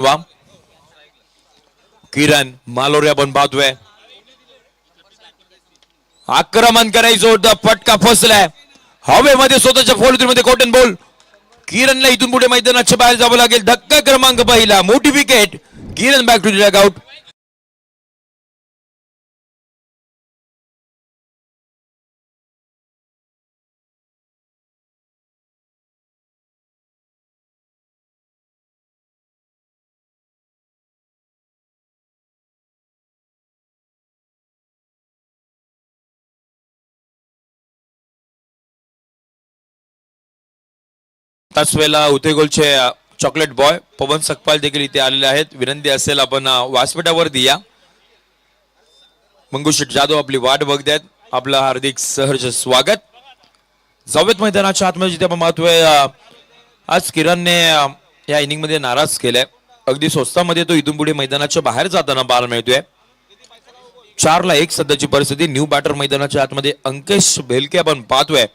वा किरण मालोरे आपण पाहतोय आक्रमण करायचं होतं फटका फसलाय हवेमध्ये स्वतःच्या फोल्डमध्ये कॉटन बॉल किरणला इथून पुढे मैदानाच्या बाहेर जावं लागेल धक्का क्रमांक पहिला मोठी wicket Kiran back to the dugout त्याच वेळेला उतेगोलचे चॉकलेट बॉय पवन सकपाल देखील इथे आलेले आहेत विनंती असेल आपण व्यासपीठावरती या मंगू शेठ जाधव आपली वाट बघतायत आपलं हार्दिक सहर्ष स्वागत जावेद मैदानाच्या आतमध्ये जिथे आपण पाहतोय आज किरणने या इनिंग मध्ये नाराज केलाय अगदी स्वस्तामध्ये तो इथून पुढे मैदानाच्या बाहेर जाताना पाहायला मिळतोय 4-1 सध्याची परिस्थिती न्यू बॅटर मैदानाच्या आतमध्ये अंकेश भेलके आपण पाहतोय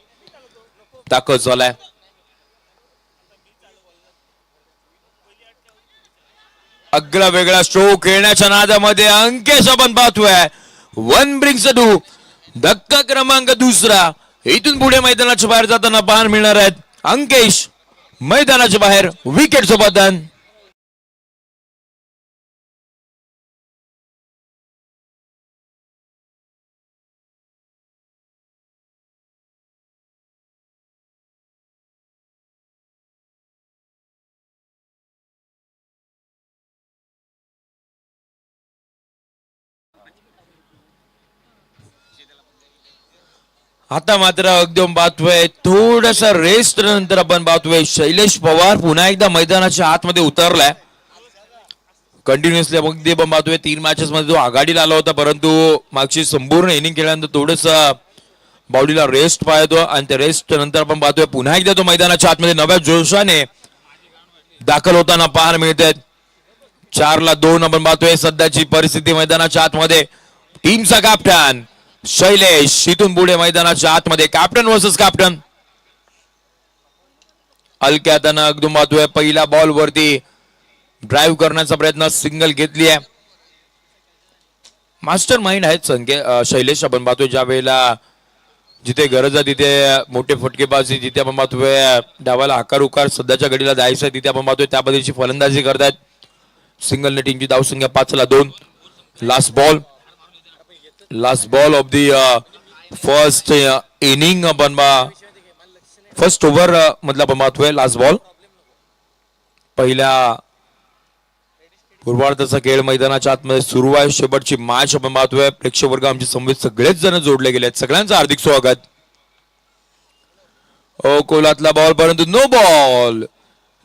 ताकद झालाय अगला वेगळा स्ट्रोक खेळण्याच्या नादामध्ये अंकेश आपण पाहतोय वन ब्रिंग्स टू धक्का क्रमांक दुसरा इथून पुढे मैदानाच्या बाहेर जाताना पाहायला मिळणार आहेत अंकेश मैदानाच्या बाहेर विकेट सोबत आता मात्र एकदम पाहतोय थोडासा रेस्ट नंतर आपण पाहतोय शैलेश पवार पुन्हा एकदा मैदानाच्या आतमध्ये उतरलाय कंटिन्युअसली अगदी आपण पाहतोय 3 मॅचेस मध्ये तो आघाडीला आला होता परंतु मागची संपूर्ण इनिंग केल्यानंतर थोडस बॉडीला रेस्ट पाहतो आणि त्या रेस्ट नंतर आपण पाहतोय पुन्हा एकदा तो मैदानाच्या आतमध्ये नव्या जोशाने दाखल होताना पाहायला मिळते 4-2 आपण पाहतोय सध्याची परिस्थिती मैदानाच्या आतमध्ये टीमचा कॅप्टन शैलेश इथून पुढे मैदानाच्या आतमध्ये कॅप्टन वर्सेस कॅप्टन अलक्याताना एकदम पाहतोय पहिला बॉल वरती ड्राईव्ह करण्याचा प्रयत्न सिंगल घेतली आहे मास्टर माइंड आहेत शैलेश आपण पाहतोय ज्या वेळेला जिथे गरज आहे तिथे मोठे फटकेबाजी जिथे आपण पाहतोय डावाला आकार उकार सध्याच्या घडीला द्यायचा तिथे आपण पाहतोय त्या पद्धतीची फलंदाजी करतायत सिंगल टीमची धावसंख्या 5-2 last ball of the first inning आपण फर्स्ट ओव्हर मधला आपण पाहतोय लास्ट बॉल पहिल्या पूर्वार्धाचा खेळ मैदानाच्या आतमध्ये सुरू आहे शेवटची मॅच आपण पाहतोय प्रेक्षक वर्ग आमचे समवेत सगळेच जण जोडले गेले आहेत सगळ्यांचं हार्दिक स्वागत कोलातला बॉल परंतु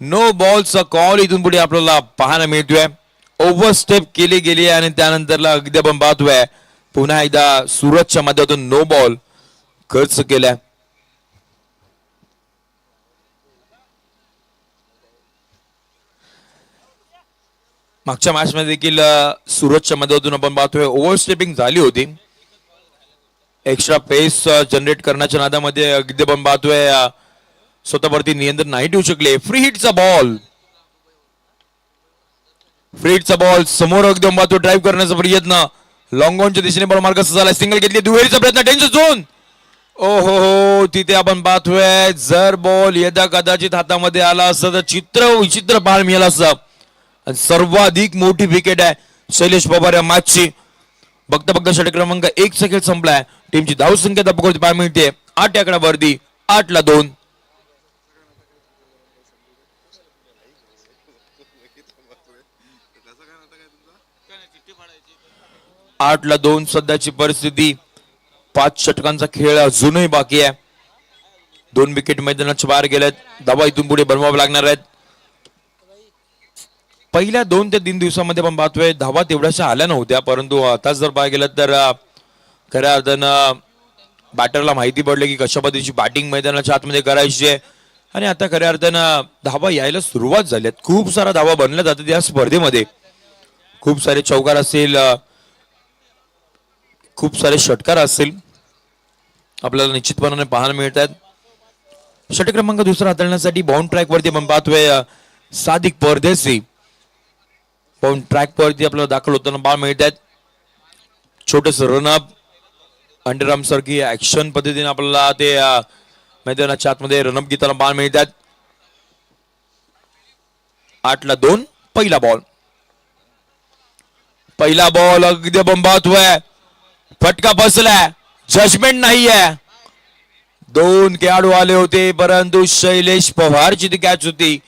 नो बॉलचा कॉल इथून पुढे आपल्याला पाहायला मिळतोय ओव्हरस्टेप केली गेली आणि त्यानंतरला अगदी आपण पाहतोय पुन्हा एकदा सुरतच्या माध्यमातून नो बॉल खर्च केलाय मागच्या मॅच मध्ये देखील सुरतच्या माध्यमातून आपण पाहतोय ओव्हरस्टेपिंग झाली होती एक्स्ट्रा पेस जनरेट करण्याच्या नादामध्ये अगदी आपण पाहतोय स्वतःवरती नियंत्रण नाही ठेवू शकले फ्री हिटचा बॉल समोर एकदम पाहतो ड्राईव्ह करण्याचा प्रयत्न लॉंग ऑनच्या दिशेने बॉल मार्ग झाला सिंगल घेतली दुहेरीचा प्रयत्न डेंजर झोन हो तिथे आपण पाहतोय जर बॉल यदा कदाचित हातामध्ये आला असता तर चित्र विचित्र पाहायला मिळालं असतं आणि सर्वाधिक मोठी विकेट आहे शैलेश पवार या मॅचची बघता षटक क्रमांक 1 चा खेळ संपलाय टीमची धावसंख्या पाहायला मिळते 8 आकड्यावरती 8-2 8-2 सध्याची परिस्थिती 5 षटकांचा खेळ अजूनही बाकी आहे 2 विकेट मैदानाच्या बाहेर गेलेत धावा इथून पुढे बनवावं लागणार आहेत पहिल्या 2 ते 3 दिवसामध्ये आपण पाहतोय धावा तेवढ्याशा आल्या नव्हत्या परंतु आता जर पाहायला गेलं तर खऱ्या अर्थानं बॅटरला माहिती पडली की कशा पद्धतीची बॅटिंग मैदानाच्या आतमध्ये करायची आहे आणि आता खऱ्या अर्थानं धावा यायला सुरुवात झाली आहे खूप सारा धावा बनल्या जातात या स्पर्धेमध्ये खूप सारे चौकार असतील खूप सारे षटकार असतील आपल्याला निश्चितपणाने पाहायला मिळतात षटक क्रमांक 2 हाताळण्यासाठी बाउंड ट्रॅक वरती आपण पाहतोय सादिक परदेसी पाहून ट्रॅक वरती आपल्याला दाखल होताना बॉल मिळत आहेत. छोटस रनअप अंडरआर्म सारखी ऍक्शन पद्धतीने आपल्याला ते मैदानाच्या आतमध्ये रनअप घेताना बॉल मिळतात. 8-2 पहिला बॉल अगदी बंबातोय. फटका बसलाय. जजमेंट नाहीये. 2 खेळाडू आले होते परंतु शैलेश पवारची ती कॅच होती.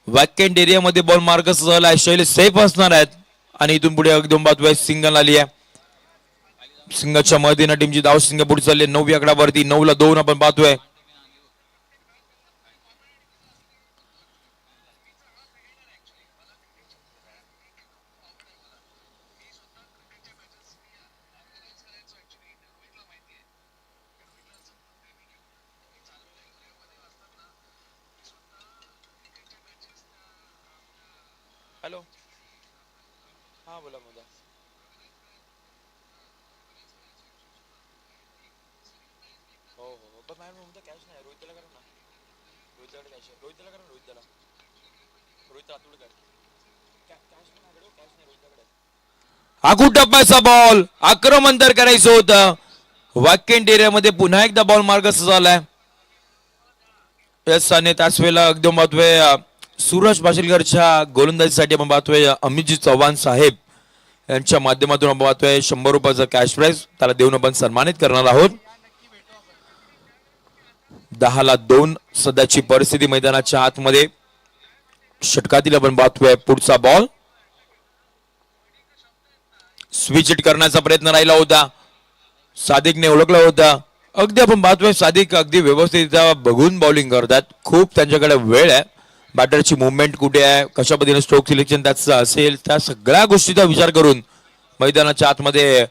वॅकेंट एरियामध्ये बॉल मार्गस्थ झालाय. शैलेश सेफ असणार आहेत आणि इथून पुढे अगदी बंबातोय. सिंगल आली आहे. सिंगलच्या मदतीनं टीमची धाव सिंग पुढे चालली 9 आकडावरती. 9-2 आपण पाहतोय. हॅलो हा बोला बोला. हो हो पण मॅम म्हणतो कॅश नाही. रोहितला करा ना. रोहितला कॅश आहे. रोहितला करा. रोहित आतुडकर कॅश नाही. कॅश नाही रोहितकडे. आखू टप्प्याचा बॉल आक्रमण तर करायचं होतं. वॅकेंट एरियामध्ये पुन्हा एकदा बॉल मार्गस्थ झालाय. यस आणि त्याच वेळेला एकदम पाहतोय सूरज पाशीलकरच्या गोलंदाजीसाठी आपण पाहतोय अमितजी चव्हाण साहेब यांच्या माध्यमातून आपण पाहतोय 100 रुपयाचा कॅश प्राइज त्याला देऊन आपण सन्मानित करणार आहोत. 10-2 सध्याची परिस्थिती मैदानाच्या आतमध्ये. षटकातील आपण पाहतोय पुढचा बॉल स्विच हिट करण्याचा प्रयत्न राहिला होता. सादिकने ओळखला होता. अगदी आपण पाहतोय सादिक अगदी व्यवस्थित बघून बॉलिंग करतात. खूप त्यांच्याकडे वेळ आहे. बॅटरची मुवमेंट कुठे आहे, कशा पद्धतीने स्ट्रोक सिलेक्शन त्याचं असेल, त्या सगळ्या गोष्टीचा विचार करून मैदानाच्या आतमध्ये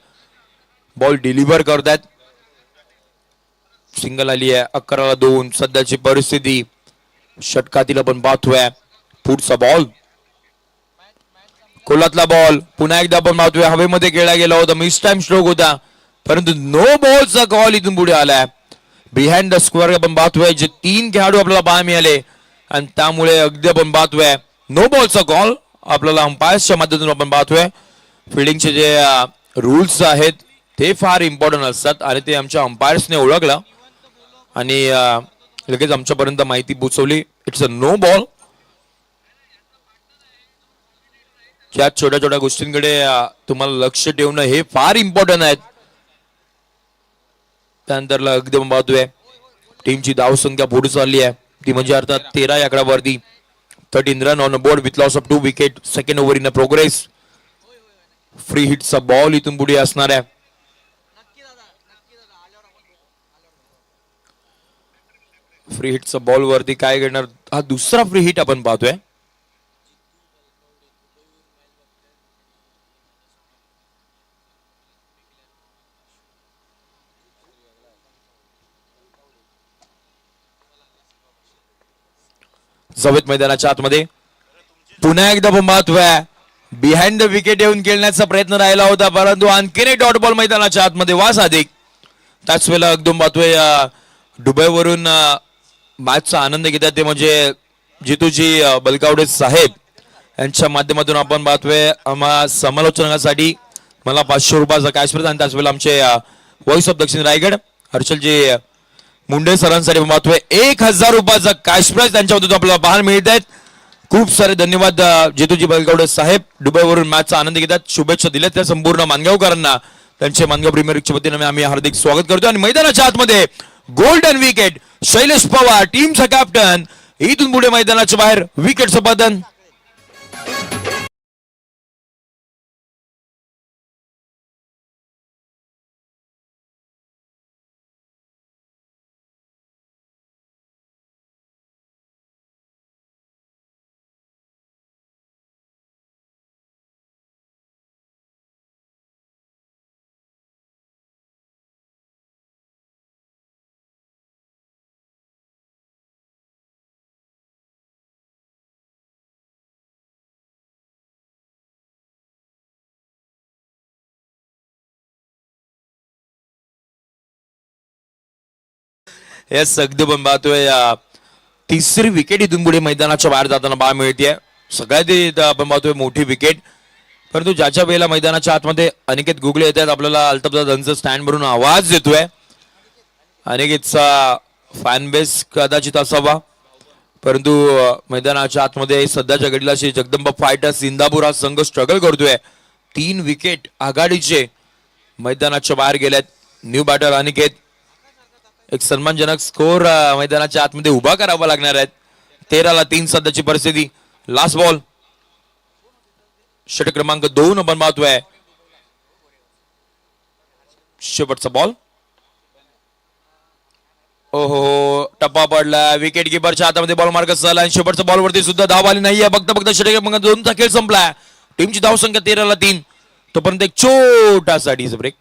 बॉल डिलिव्हर करतात. सिंगल आली आहे. 11-2 सध्याची परिस्थिती. षटकातील आपण पाहतोय पुढचा बॉल कोलातला बॉल पुन्हा एकदा आपण पाहतोय हवेमध्ये खेळला गेला होता. मिस टाइम स्ट्रोक होता परंतु नो बॉलचा कॉल इथून पुढे आलाय. बिहाइंड द स्क्वेअर आपण पाहतोय जे 3 खेळाडू आपल्याला पाहायला मिळाले आणि त्यामुळे अगदी आपण पाहतोय नो बॉलचा कॉल आपल्याला अंपायर्सच्या माध्यमातून आपण पाहतोय. फिल्डिंगचे जे रूल्स आहेत ते फार इम्पॉर्टंट असतात आणि ते आमच्या अंपायर्सने ओळखलं आणि लगेच आमच्यापर्यंत माहिती पोहोचवली. It's a no ball. या छोट्या छोट्या गोष्टींकडे तुम्हाला लक्ष ठेवणं हे फार इम्पॉर्टंट आहेत. त्यानंतर एकदम पाहतोय टीमची धावसंख्या पुढे चालली आहे ती म्हणजे अर्थात 13 आकड्यावरती. 13 run on board with loss of 2 wicket. Second over in progress. Free हिटचा बॉल इथून पुढे असणार आहे. फ्री हिटचा बॉल वरती काय घेणार हा दुसरा फ्री हिट आपण पाहतोय. जवेत मैदानाच्या आतमध्ये पुन्हा एकदा आपण पाहतोय बिहाइंड द विकेट येऊन खेळण्याचा प्रयत्न राहिला होता परंतु आणखीन एक डॉट बॉल मैदानाच्या आतमध्ये वास अधिक. त्याच वेळेला एकदम पाहतोय दुबईवरून मॅचचा आनंद घेतात ते म्हणजे जितूजी बलकावडे साहेब यांच्या माध्यमातून आपण पाहतोय समालोचनासाठी मला 500 रुपयाचा कॅश प्राइज आणि त्याच वेळेला आमचे व्हॉइस ऑफ दक्षिण रायगड हर्षलजी मुंडे सरांसाठी पाहतोय 1000 रुपयाचा कॅश प्राइज त्यांच्यामधून आपल्याला पाहायला मिळत आहेत. खूप सारे धन्यवाद जितूजी बलकावडे साहेब दुबईवरून मॅचचा आनंद घेतात. शुभेच्छा दिल्यात त्या संपूर्ण मानगावकरांना. त्यांचे मानगाव प्रीमियर लीगच्या वतीने आम्ही हार्दिक स्वागत करतो आणि मैदानाच्या आतमध्ये गोल्डन विकेट शैलेश पवार टीमचा कॅप्टन. इथून पुढे मैदानाच्या बाहेर विकेटचं पतन. हे अगदी पण पाहतोय तिसरी विकेट इथून पुढे मैदानाच्या बाहेर जाताना पाहायला मिळते. सगळ्यात इथं आपण पाहतोय मोठी विकेट. परंतु ज्याच्या वेळेला मैदानाच्या आतमध्ये अनिकेत गुगले येतात आपल्याला अल्ताफचा स्टँड भरून आवाज येतोय. अनिकेतचा फॅन बेस कदाचित असावा, परंतु मैदानाच्या आतमध्ये सध्याच्या घडीला जगदंबा फायटर्स इंदापूर हा संघ स्ट्रगल करतोय. 3 विकेट आघाडीचे मैदानाच्या बाहेर गेल्यात. न्यू बॅटर अनिकेत एक सन्मानजनक स्कोर मैदानाच्या आतमध्ये उभा करावा लागणार आहेत. 13-3 सध्याची परिस्थिती. लास्ट बॉल षटक क्रमांक 2 आपण पाहतोय. शेवटचा बॉल. ओहो टप्पा पडला. विकेट किपरच्या हातामध्ये बॉल मार्कस झाला आणि शेवटच्या बॉलवरती सुद्धा धाव आली नाहीये. बघता षटक क्रमांक 2चा खेळ संपला. टीमची धाव संख्या 13-3. तोपर्यंत एक छोटासा डीज ब्रेक.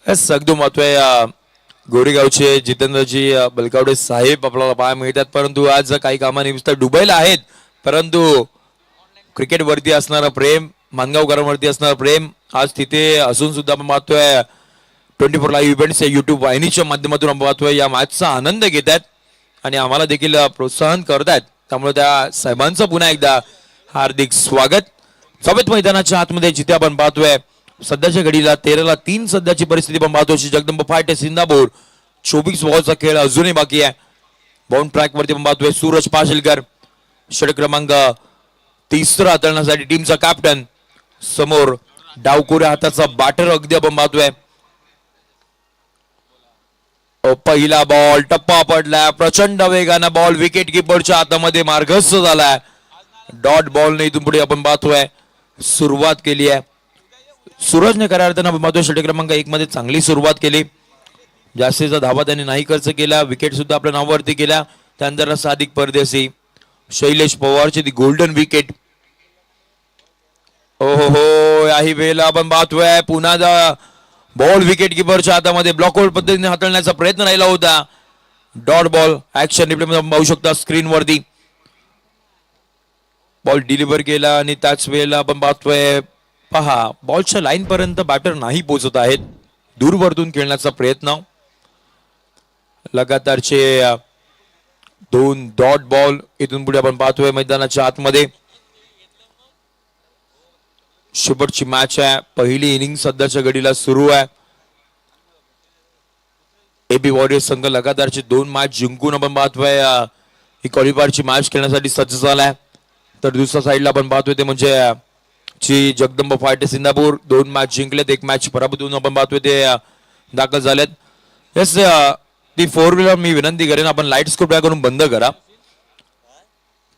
अगदी महत्व आहे. गोरेगावचे जितेंद्रजी बलकावडे साहेब आपल्याला पाहायला मिळतात, परंतु आज काही कामानिमित्त दुबईला आहेत. परंतु क्रिकेट वरती असणारं प्रेम, मानगावकरांवरती असणारं प्रेम आज तिथे असून सुद्धा आपण पाहतोय 24 लाईव्ह इव्हेंट्स या युट्यूब वाहिनीच्या माध्यमातून आपण पाहतोय या मॅचचा आनंद घेत आहेत आणि आम्हाला देखील प्रोत्साहन करतायत. त्यामुळे त्या साहेबांचं पुन्हा एकदा हार्दिक स्वागत. समेत मैदानाच्या आतमध्ये जिथे आपण पाहतोय सध्याच्या घडीला 13-3 सध्याची परिस्थिती पण पाहतो. जगदंबा फायटर्स इंदापूर 24 बॉलचा खेळ अजूनही बाकी आहे. बाउंड ट्रॅक वरती पण पाहतोय सूरज पाशीलकर षटक क्रमांक 3 हाताळण्यासाठी टीमचा कॅप्टन. समोर डावकोऱ्या हाताचा बॅटर अगदी आपण पाहतोय. पहिला बॉल टप्पा पडलाय. प्रचंड वेगानं बॉल विकेट किपरच्या हातामध्ये मार्गस्थ झालाय. डॉट बॉलने इथून पुढे आपण पाहतोय सुरुवात केली आहे. सूरजने खऱ्या अर्थानं आपण पाहतोय षटक क्रमांक 1 मध्ये चांगली सुरुवात केली. जास्तीचा धावा त्यांनी नाही खर्च केला. विकेट सुद्धा आपल्या नावावरती केल्या. त्यानंतर सादिक परदेशी, शैलेश पवारची ती गोल्डन विकेट. ओहो याही वेळेला आपण पाहतोय पुन्हा बॉल विकेट किपरच्या हातामध्ये ब्लॉकआउट पद्धतीने हाताळण्याचा प्रयत्न राहिला होता. डॉट बॉल ऍक्शन रिप्ले मध्ये पाहू शकता स्क्रीन वरती. बॉल डिलिव्हर केला आणि त्याच वेळेला आपण पाहतोय पहा बॉलच्या लाईन पर्यंत बॅटर नाही पोहोचत आहेत. दूरवरतून खेळण्याचा प्रयत्न. लगातारचे 2 डॉट बॉल इथून पुढे आपण पाहतोय मैदानाच्या आतमध्ये. शेवटची मॅच आहे. पहिली इनिंग सध्याच्या घडीला सुरू आहे. एबी वॉरियर्स संघ लगातारचे 2 मॅच जिंकून आपण पाहतोय ही क्वालिफायरची मॅच खेळण्यासाठी सज्ज झालाय. तर दुसऱ्या साईडला आपण पाहतोय ते म्हणजे जगदंबा फायटर्स इंदापूर 2 मॅच जिंकलेत, 1 मॅच पराभूत होऊन आपण पाहतोय ते दाखल झालेत. येस ती 4 व्हीलर मी विनंती करेन आपण लाईट्स कृपया करून बंद करा.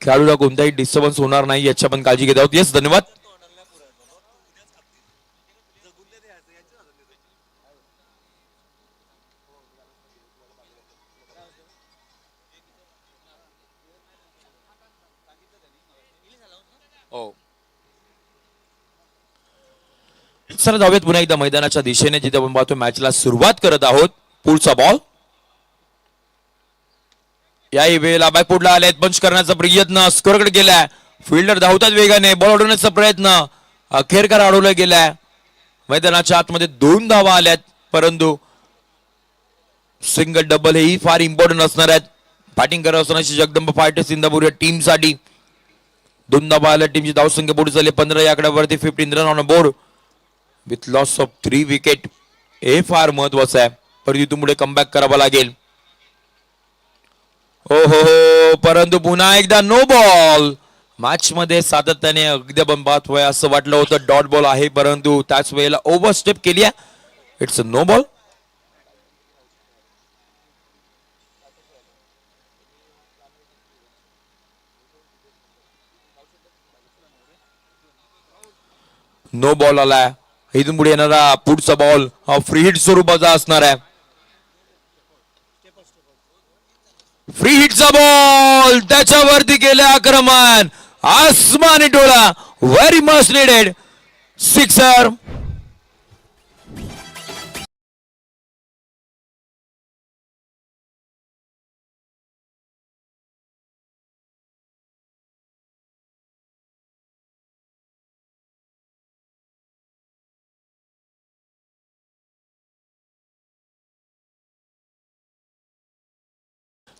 खेळाडूला कोणताही डिस्टर्बन्स होणार नाही याची आपण काळजी घेत आहोत. येस धन्यवाद. चला जाऊयात पुन्हा एकदा मैदानाच्या दिशेने जिथे आपण पाहतो मॅचला सुरुवात करत आहोत. पुढचा बॉल याही वेळेला बॅकफुटला आलेत. पंच करण्याचा प्रयत्न स्कोरकडे गेलाय. फिल्डर धावतात वेगाने. बॉल अडवण्याचा प्रयत्न अखेरकार अडवला गेलाय. मैदानाच्या आतमध्ये 2 धावा आल्यात, परंतु सिंगल डबल हेही फार इम्पॉर्टंट असणार आहेत. बॅटिंग करत असतानाची जगदंबा फायटर्स इंदापूर या टीमसाठी 2 धावा आल्या. टीमची धावसंख्या पुढे झाली 15 या आकड्यावरती. 15 run on board with loss of 3 wicket. हे फार महत्वाचं आहे. परंतु इथून पुढे कमबॅक करावा लागेल. हो हो हो परंतु पुन्हा एकदा नो बॉल. मॅच मध्ये सातत्याने अगदी आपण पाहतोय असं वाटलं होतं डॉट बॉल आहे, परंतु त्याच वेळेला ओव्हरस्टेप केली आहे. It's a no ball. No ball आलाय. इथून पुढे येणारा पुढचा बॉल हा फ्री हिट स्वरूपाचा असणार आहे. फ्री हिटचा बॉल त्याच्यावरती केले आक्रमण आसमानी डोळा व्हेरी मच निडेड सिक्सर.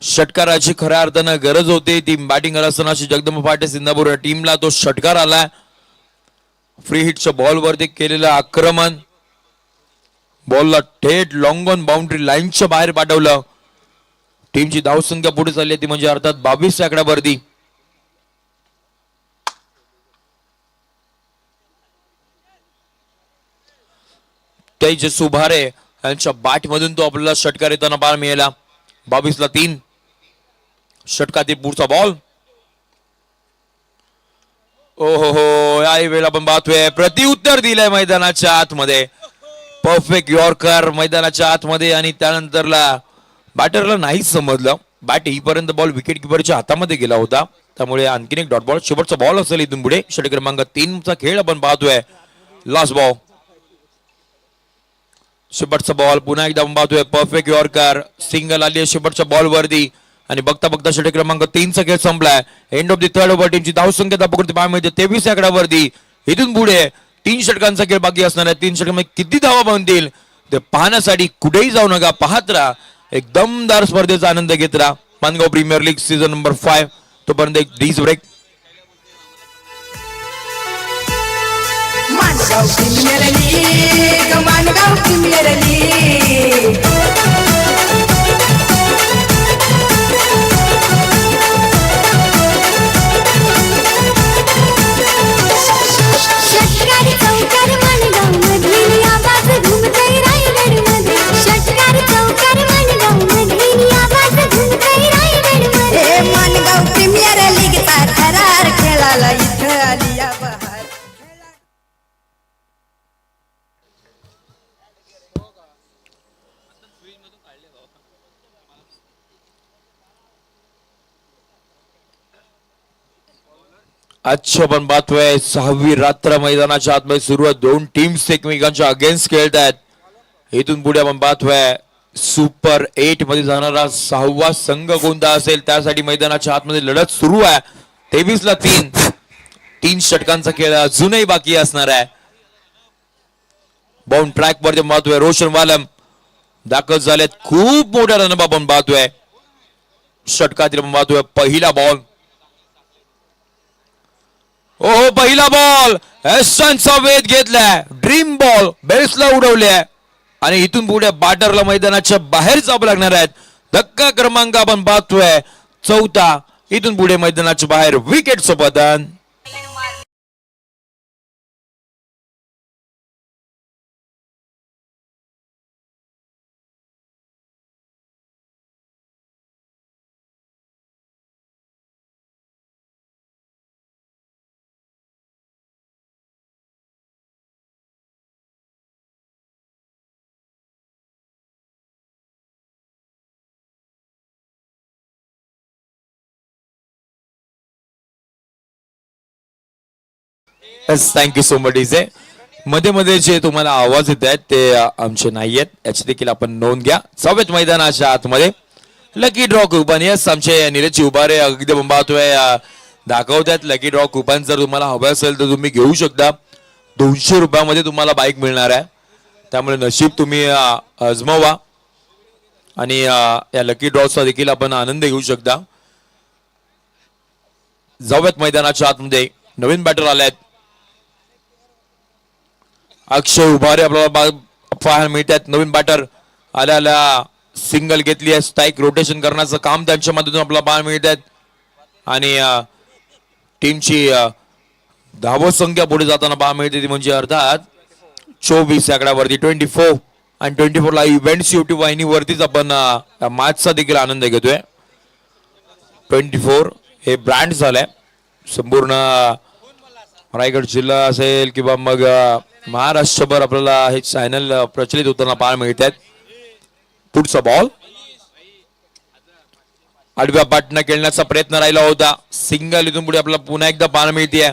षटकाराची खऱ्या अर्थानं गरज होती ती बॅटिंग करत असताना जगदंब पाटे सिंधापूर टीमला तो षटकार आलाय. फ्री हिटच्या बॉल वरती केलेलं आक्रमण बॉलला थेट लॉंग ऑन बाउंड्री लाईनच्या बाहेर पाठवलं. टीमची धावसंख्या पुढे चालली ती म्हणजे अर्थात 22 आकड्यावरती. तेज सुभारे यांच्या बॅट मधून तो आपल्याला षटकार येताना पाहायला मिळाला. 22 ला 3. षटकातील पुढचा बॉल. ओहो हो याही वेळेला आपण पाहतोय प्रतिउत्तर दिलंय मैदानाच्या आतमध्ये. परफेक्ट यॉर्कर मैदानाच्या आतमध्ये आणि त्यानंतरला बॅटरला नाहीच समजलं. बॅट हीपर्यंत बॉल विकेट किपरच्या हातामध्ये गेला होता त्यामुळे आणखीन एक डॉट बॉल. शेवटचा बॉल असेल इथून पुढे षटक क्रमांक 3 चा खेळ आपण पाहतोय. लास्ट बॉल शेवटचा बॉल पुन्हा एकदा आपण पाहतोय परफेक्ट यॉर्कर सिंगल आली शेवटच्या बॉल वरती आणि बघता बघता षटक क्रमांक 3 चा खेळ संपलाय. End of the third over. टीमची धावसंख्या दाखवते पाहायला मिळते 23 आकड्यावरती. इथून पुढे 3 षटकांचा खेळ बाकी असणार आहे. 3 षटकांमध्ये किती धावा बनतील ते पाहण्यासाठी कुठेही जाऊ नका. पाहत राहा एक दमदार स्पर्धेचा आनंद घेत राहा. Mangaon premier league season number 5. तोपर्यंत एक DJ break. Mangaon premier league, Mangaon premier league. षटकार चौकार मानगाव मध्ये आवाज घुमतोय रायगड मध्ये. षटकार चौकार मानगाव मध्ये आवाज घुमतोय रायगड मध्ये. मानगाव प्रीमियर लीगचा थरार खेळाला इथं आली या बहार. अच्छा आपण पाहतोय 6वी रात्र मैदानाच्या आतमध्ये सुरू आहे. 2 टीम्स एकमेकांच्या अगेन्स्ट खेळत आहेत. इथून पुढे आपण पाहतोय सुपर 8 मध्ये जाणारा 6वा संघ कोणता असेल त्यासाठी मैदानाच्या आतमध्ये लढत सुरू आहे. 23 ला 3. 3 षटकांचा खेळ अजूनही बाकी असणार आहे. बाउंड ट्रॅक वरती पाहतोय रोशन वालम दाखल झालेत. खूप मोठ्या रन आपण पाहतोय. षटकातील आपण पाहतोय पहिला बॉल. ओहो पहिला बॉल एस्टनचा वेध घेतलाय. ड्रीम बॉल बेल्सला उडवल्या आणि इथून पुढे बॅटरला मैदानाच्या बाहेर जावं लागणार आहेत. धक्का क्रमांक आपण पाहतोय 4था. इथून पुढे मैदानाच्या बाहेर विकेटचं पतन. थँक्यू सो मच इजे. मध्ये मध्ये जे तुम्हाला आवाज येत आहेत ते आमचे नाही आहेत याची देखील आपण नोंद घ्या. 4व्या मैदानाच्या आतमध्ये लकी ड्रॉ कुपन. यस आमचे नीरज उभारे अगदी पाहतोय दाखवतात लकी ड्रॉ कुपन. जर तुम्हाला हवं असेल तर तुम्ही घेऊ शकता. 200 रुपयामध्ये तुम्हाला बाईक मिळणार आहे. त्यामुळे नशीब तुम्ही आजमावा आणि या लकी ड्रॉचा देखील आपण आनंद घेऊ शकता. 4व्या मैदानाच्या आतमध्ये नवीन बॅटर आले आहेत. अक्षय उभारे आपल्याला पाहायला मिळतात. नवीन बॅटर आल्या सिंगल घेतली आहे. स्ट्राईक रोटेशन करण्याचं काम त्यांच्या मधून आपल्याला पाहायला मिळतात आणि टीमची धावसंख्या पुढे जाताना पाहायला मिळते ती म्हणजे अर्थात 24 आकड्यावरती 24 आणि 24 ला इव्हेंट्स युट्यूब वाहिनीवरतीच आपण मॅचचा देखील आनंद घेतोय. 24 हे ब्रँड झालंय संपूर्ण रायगड जिल्हा असेल किंवा मग महाराष्ट्रभर आपल्याला हे चॅनल प्रचलित होताना पाहायला मिळतात. पुढचा बॉल आडव्या पाटनं खेळण्याचा प्रयत्न राहिला होता. सिंगल इथून पुढे आपल्याला पुन्हा एकदा पाहायला मिळते.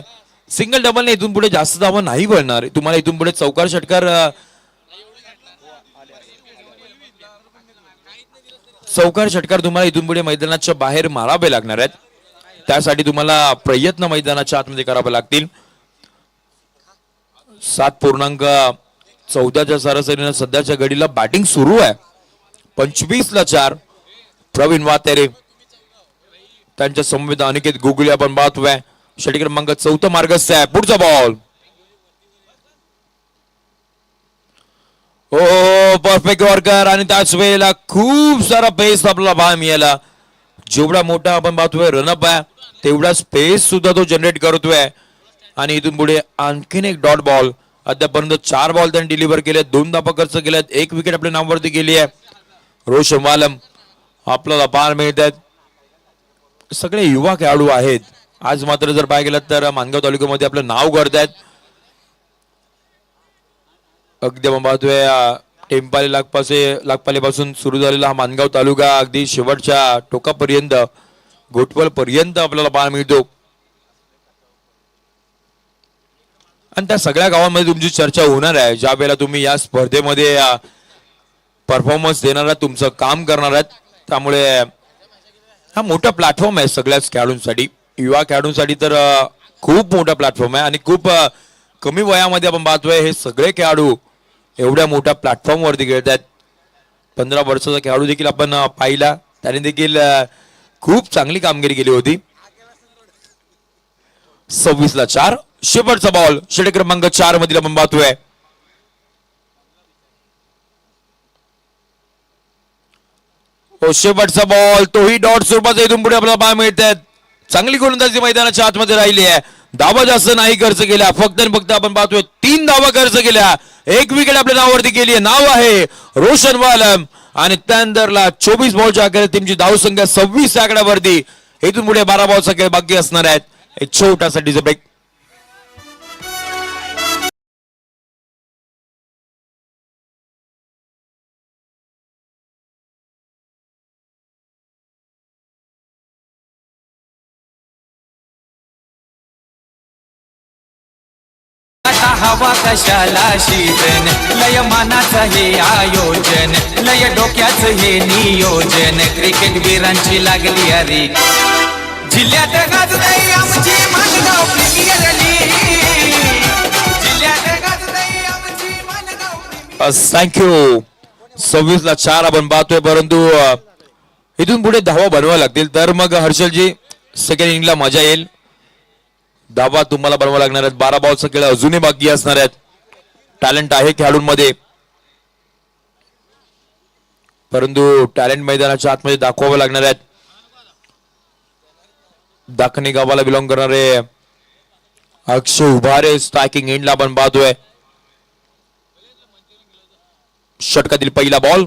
सिंगल डबलने इथून पुढे जास्त धावा नाही वळणार. तुम्हाला इथून पुढे चौकार षटकार तुम्हाला इथून पुढे मैदानाच्या बाहेर मारावे लागणार आहेत. त्यासाठी तुम्हाला प्रयत्न मैदानाच्या आतमध्ये करावे लागतील. 7.14च्या सरासरीनं सध्याच्या घडीला बॅटिंग सुरू आहे. 25-4 प्रवीण वातेरे त्यांच्या समवेत अनिकेत गुगुले आपण पाहतोय. षटकार क्रमांक 4 मार्गस्थ आहे. पुढचा बॉल हो परफेक्ट वर्कर आणि त्याच वेळेला खूप सारा पेस आपल्याला पाहायला मिळाला. जेवढा मोठा आपण पाहतोय रनअप आहे तेवढा स्पेस सुद्धा तो जनरेट करतोय. आणि इथून पुढे आणखीन एक डॉट बॉल. अद्यापर्यंत 4 बॉल त्यांनी डिलिव्हर केले, 2 धावा खर्च केल्यात, 1 विकेट आपल्या नावावरती गेली आहे. रोशन वालम आपल्याला पाहायला मिळत आहेत. सगळे युवा खेळाडू आहेत. आज मात्र जर पाहायला गेलं तर मानगाव तालुक्यामध्ये आपलं नाव करतायत. अगदी आपण पाहतोय टेंपाले लागपालेपासून सुरू झालेला हा मानगाव तालुका अगदी शेवटच्या टोकापर्यंत घोटवल पर्यंत आपल्याला पाहायला मिळतो. आणि त्या सगळ्या गावांमध्ये तुमची चर्चा होणार आहे ज्या वेळेला तुम्ही या स्पर्धेमध्ये परफॉर्मन्स देणार आहात, तुमचं काम करणार आहात. त्यामुळे हा मोठा प्लॅटफॉर्म आहे सगळ्याच खेळाडूंसाठी. युवा खेळाडूंसाठी तर खूप मोठा प्लॅटफॉर्म आहे. आणि खूप कमी वयामध्ये आपण पाहतोय हे सगळे खेळाडू एवढ्या मोठ्या प्लॅटफॉर्म वरती खेळत आहेत. 15 वर्षाचा खेळाडू देखील आपण पाहिला, त्याने देखील खूप चांगली कामगिरी केली होती. 26-4 शेवटचा बॉल षटकार क्रमांक 4 मधील आपण पाहतोय. शेवटचा बॉल तोही डॉट स्वरूपाचा इथून पुढे आपल्याला पाहायला मिळत आहेत. चांगली गोलंदाजी मैदानाच्या आतमध्ये राहिली आहे. धावा जास्त नाही खर्च केल्या, फक्त आणि फक्त आपण पाहतोय 3 धावा खर्च केल्या, 1 विकेट आपल्या नावावरती गेली आहे. नाव आहे रोशन वालम. आणि त्यानंतरला 24 बॉलच्या अखेर टीमची धावसंख्या 26 आकड्यावरती. इथून पुढे 12 बॉलचा खेळ बाकी असणार आहेत. एक छोटासा ब्रेक. हवा कशाला शीतन लय मानाचं हे आयोजन, लय डोक्याचं हे नियोजन, क्रिकेट वीरांची लागली अरे जिल्ह्यात गाजतय आमची मानगाव प्रीमियर लीग. जिल्ह्यात गाजतय आमची मानगाव प्रीमियर. थँक्यू. 26-4 आपण पाहतोय, परंतु इथून पुढे धावा बनवाव्या लागतील तर मग हर्षलजी सेकंड इनिंगला मजा येईल. धावा तुम्हाला बनवावं लागणार आहेत. 12 बॉलचा खेळ अजूनही बाकी असणार आहेत. टॅलेंट आहे खेळाडूंमध्ये, परंतु टॅलेंट मैदानाच्या आतमध्ये दाखवावं लागणार आहेत. दाखणी गावाला बिलॉंग करणारे अक्षय उभारे स्ट्रायकिंग एंडला आपण पाहतोय. षटकातील पहिला बॉल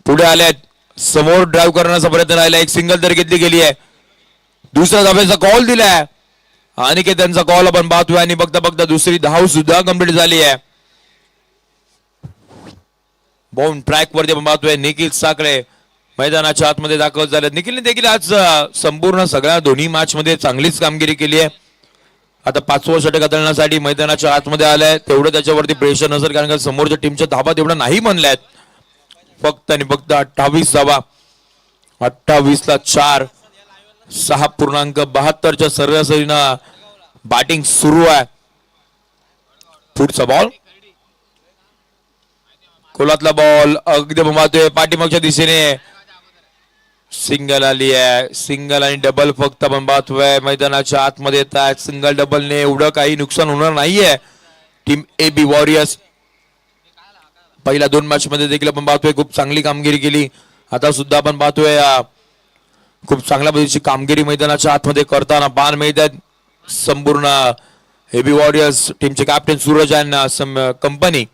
पुढे आलेत, समोर ड्राईव्ह करण्याचा प्रयत्न राहिला. एक सिंगल तर घेतली गेली आहे. दुसऱ्या धाब्याचा कॉल दिलाय आणि त्यांचा कॉल आपण पाहतोय. आणि बघता बघता दुसरी धाव सुद्धा कंप्लीट झाली आहे. बाउंड ट्रॅक वरती आपण पाहतोय निखिल साखळे मैदानाच्या आतमध्ये दाखल झाले. निखिलने देखील आज संपूर्ण सगळ्या दोन्ही मॅच मध्ये चांगलीच कामगिरी केली आहे. आता 5वं षटक हाताळण्यासाठी मैदानाच्या आतमध्ये आलाय. तेवढं त्याच्यावरती प्रेशर नसेल, कारण का समोरच्या टीमच्या धाबा तेवढा नाही बनल्यात. फक्त आणि फक्त 28 धाबा. 28-4 6.72च्या सरासरीनं बॅटिंग सुरू आहे. पुढचा बॉल कोलातला बॉल अगदी पाहतोय पाठीमागच्या दिशेने. सिंगल आली आहे. सिंगल आणि डबल फक्त आपण पाहतोय मैदानाच्या आतमध्ये येत आहेत. सिंगल डबलने एवढं काही नुकसान होणार नाहीये टीम AB वॉरियर्स. पहिल्या 2 मॅच मध्ये देखील आपण पाहतोय खूप चांगली कामगिरी केली. आता सुद्धा आपण पाहतोय खूप चांगल्या पद्धतीची कामगिरी मैदानाच्या आतमध्ये करताना पाहायला मिळतात. संपूर्ण AB वॉरियर्स टीमचे कॅप्टन सूरज आणि कंपनी.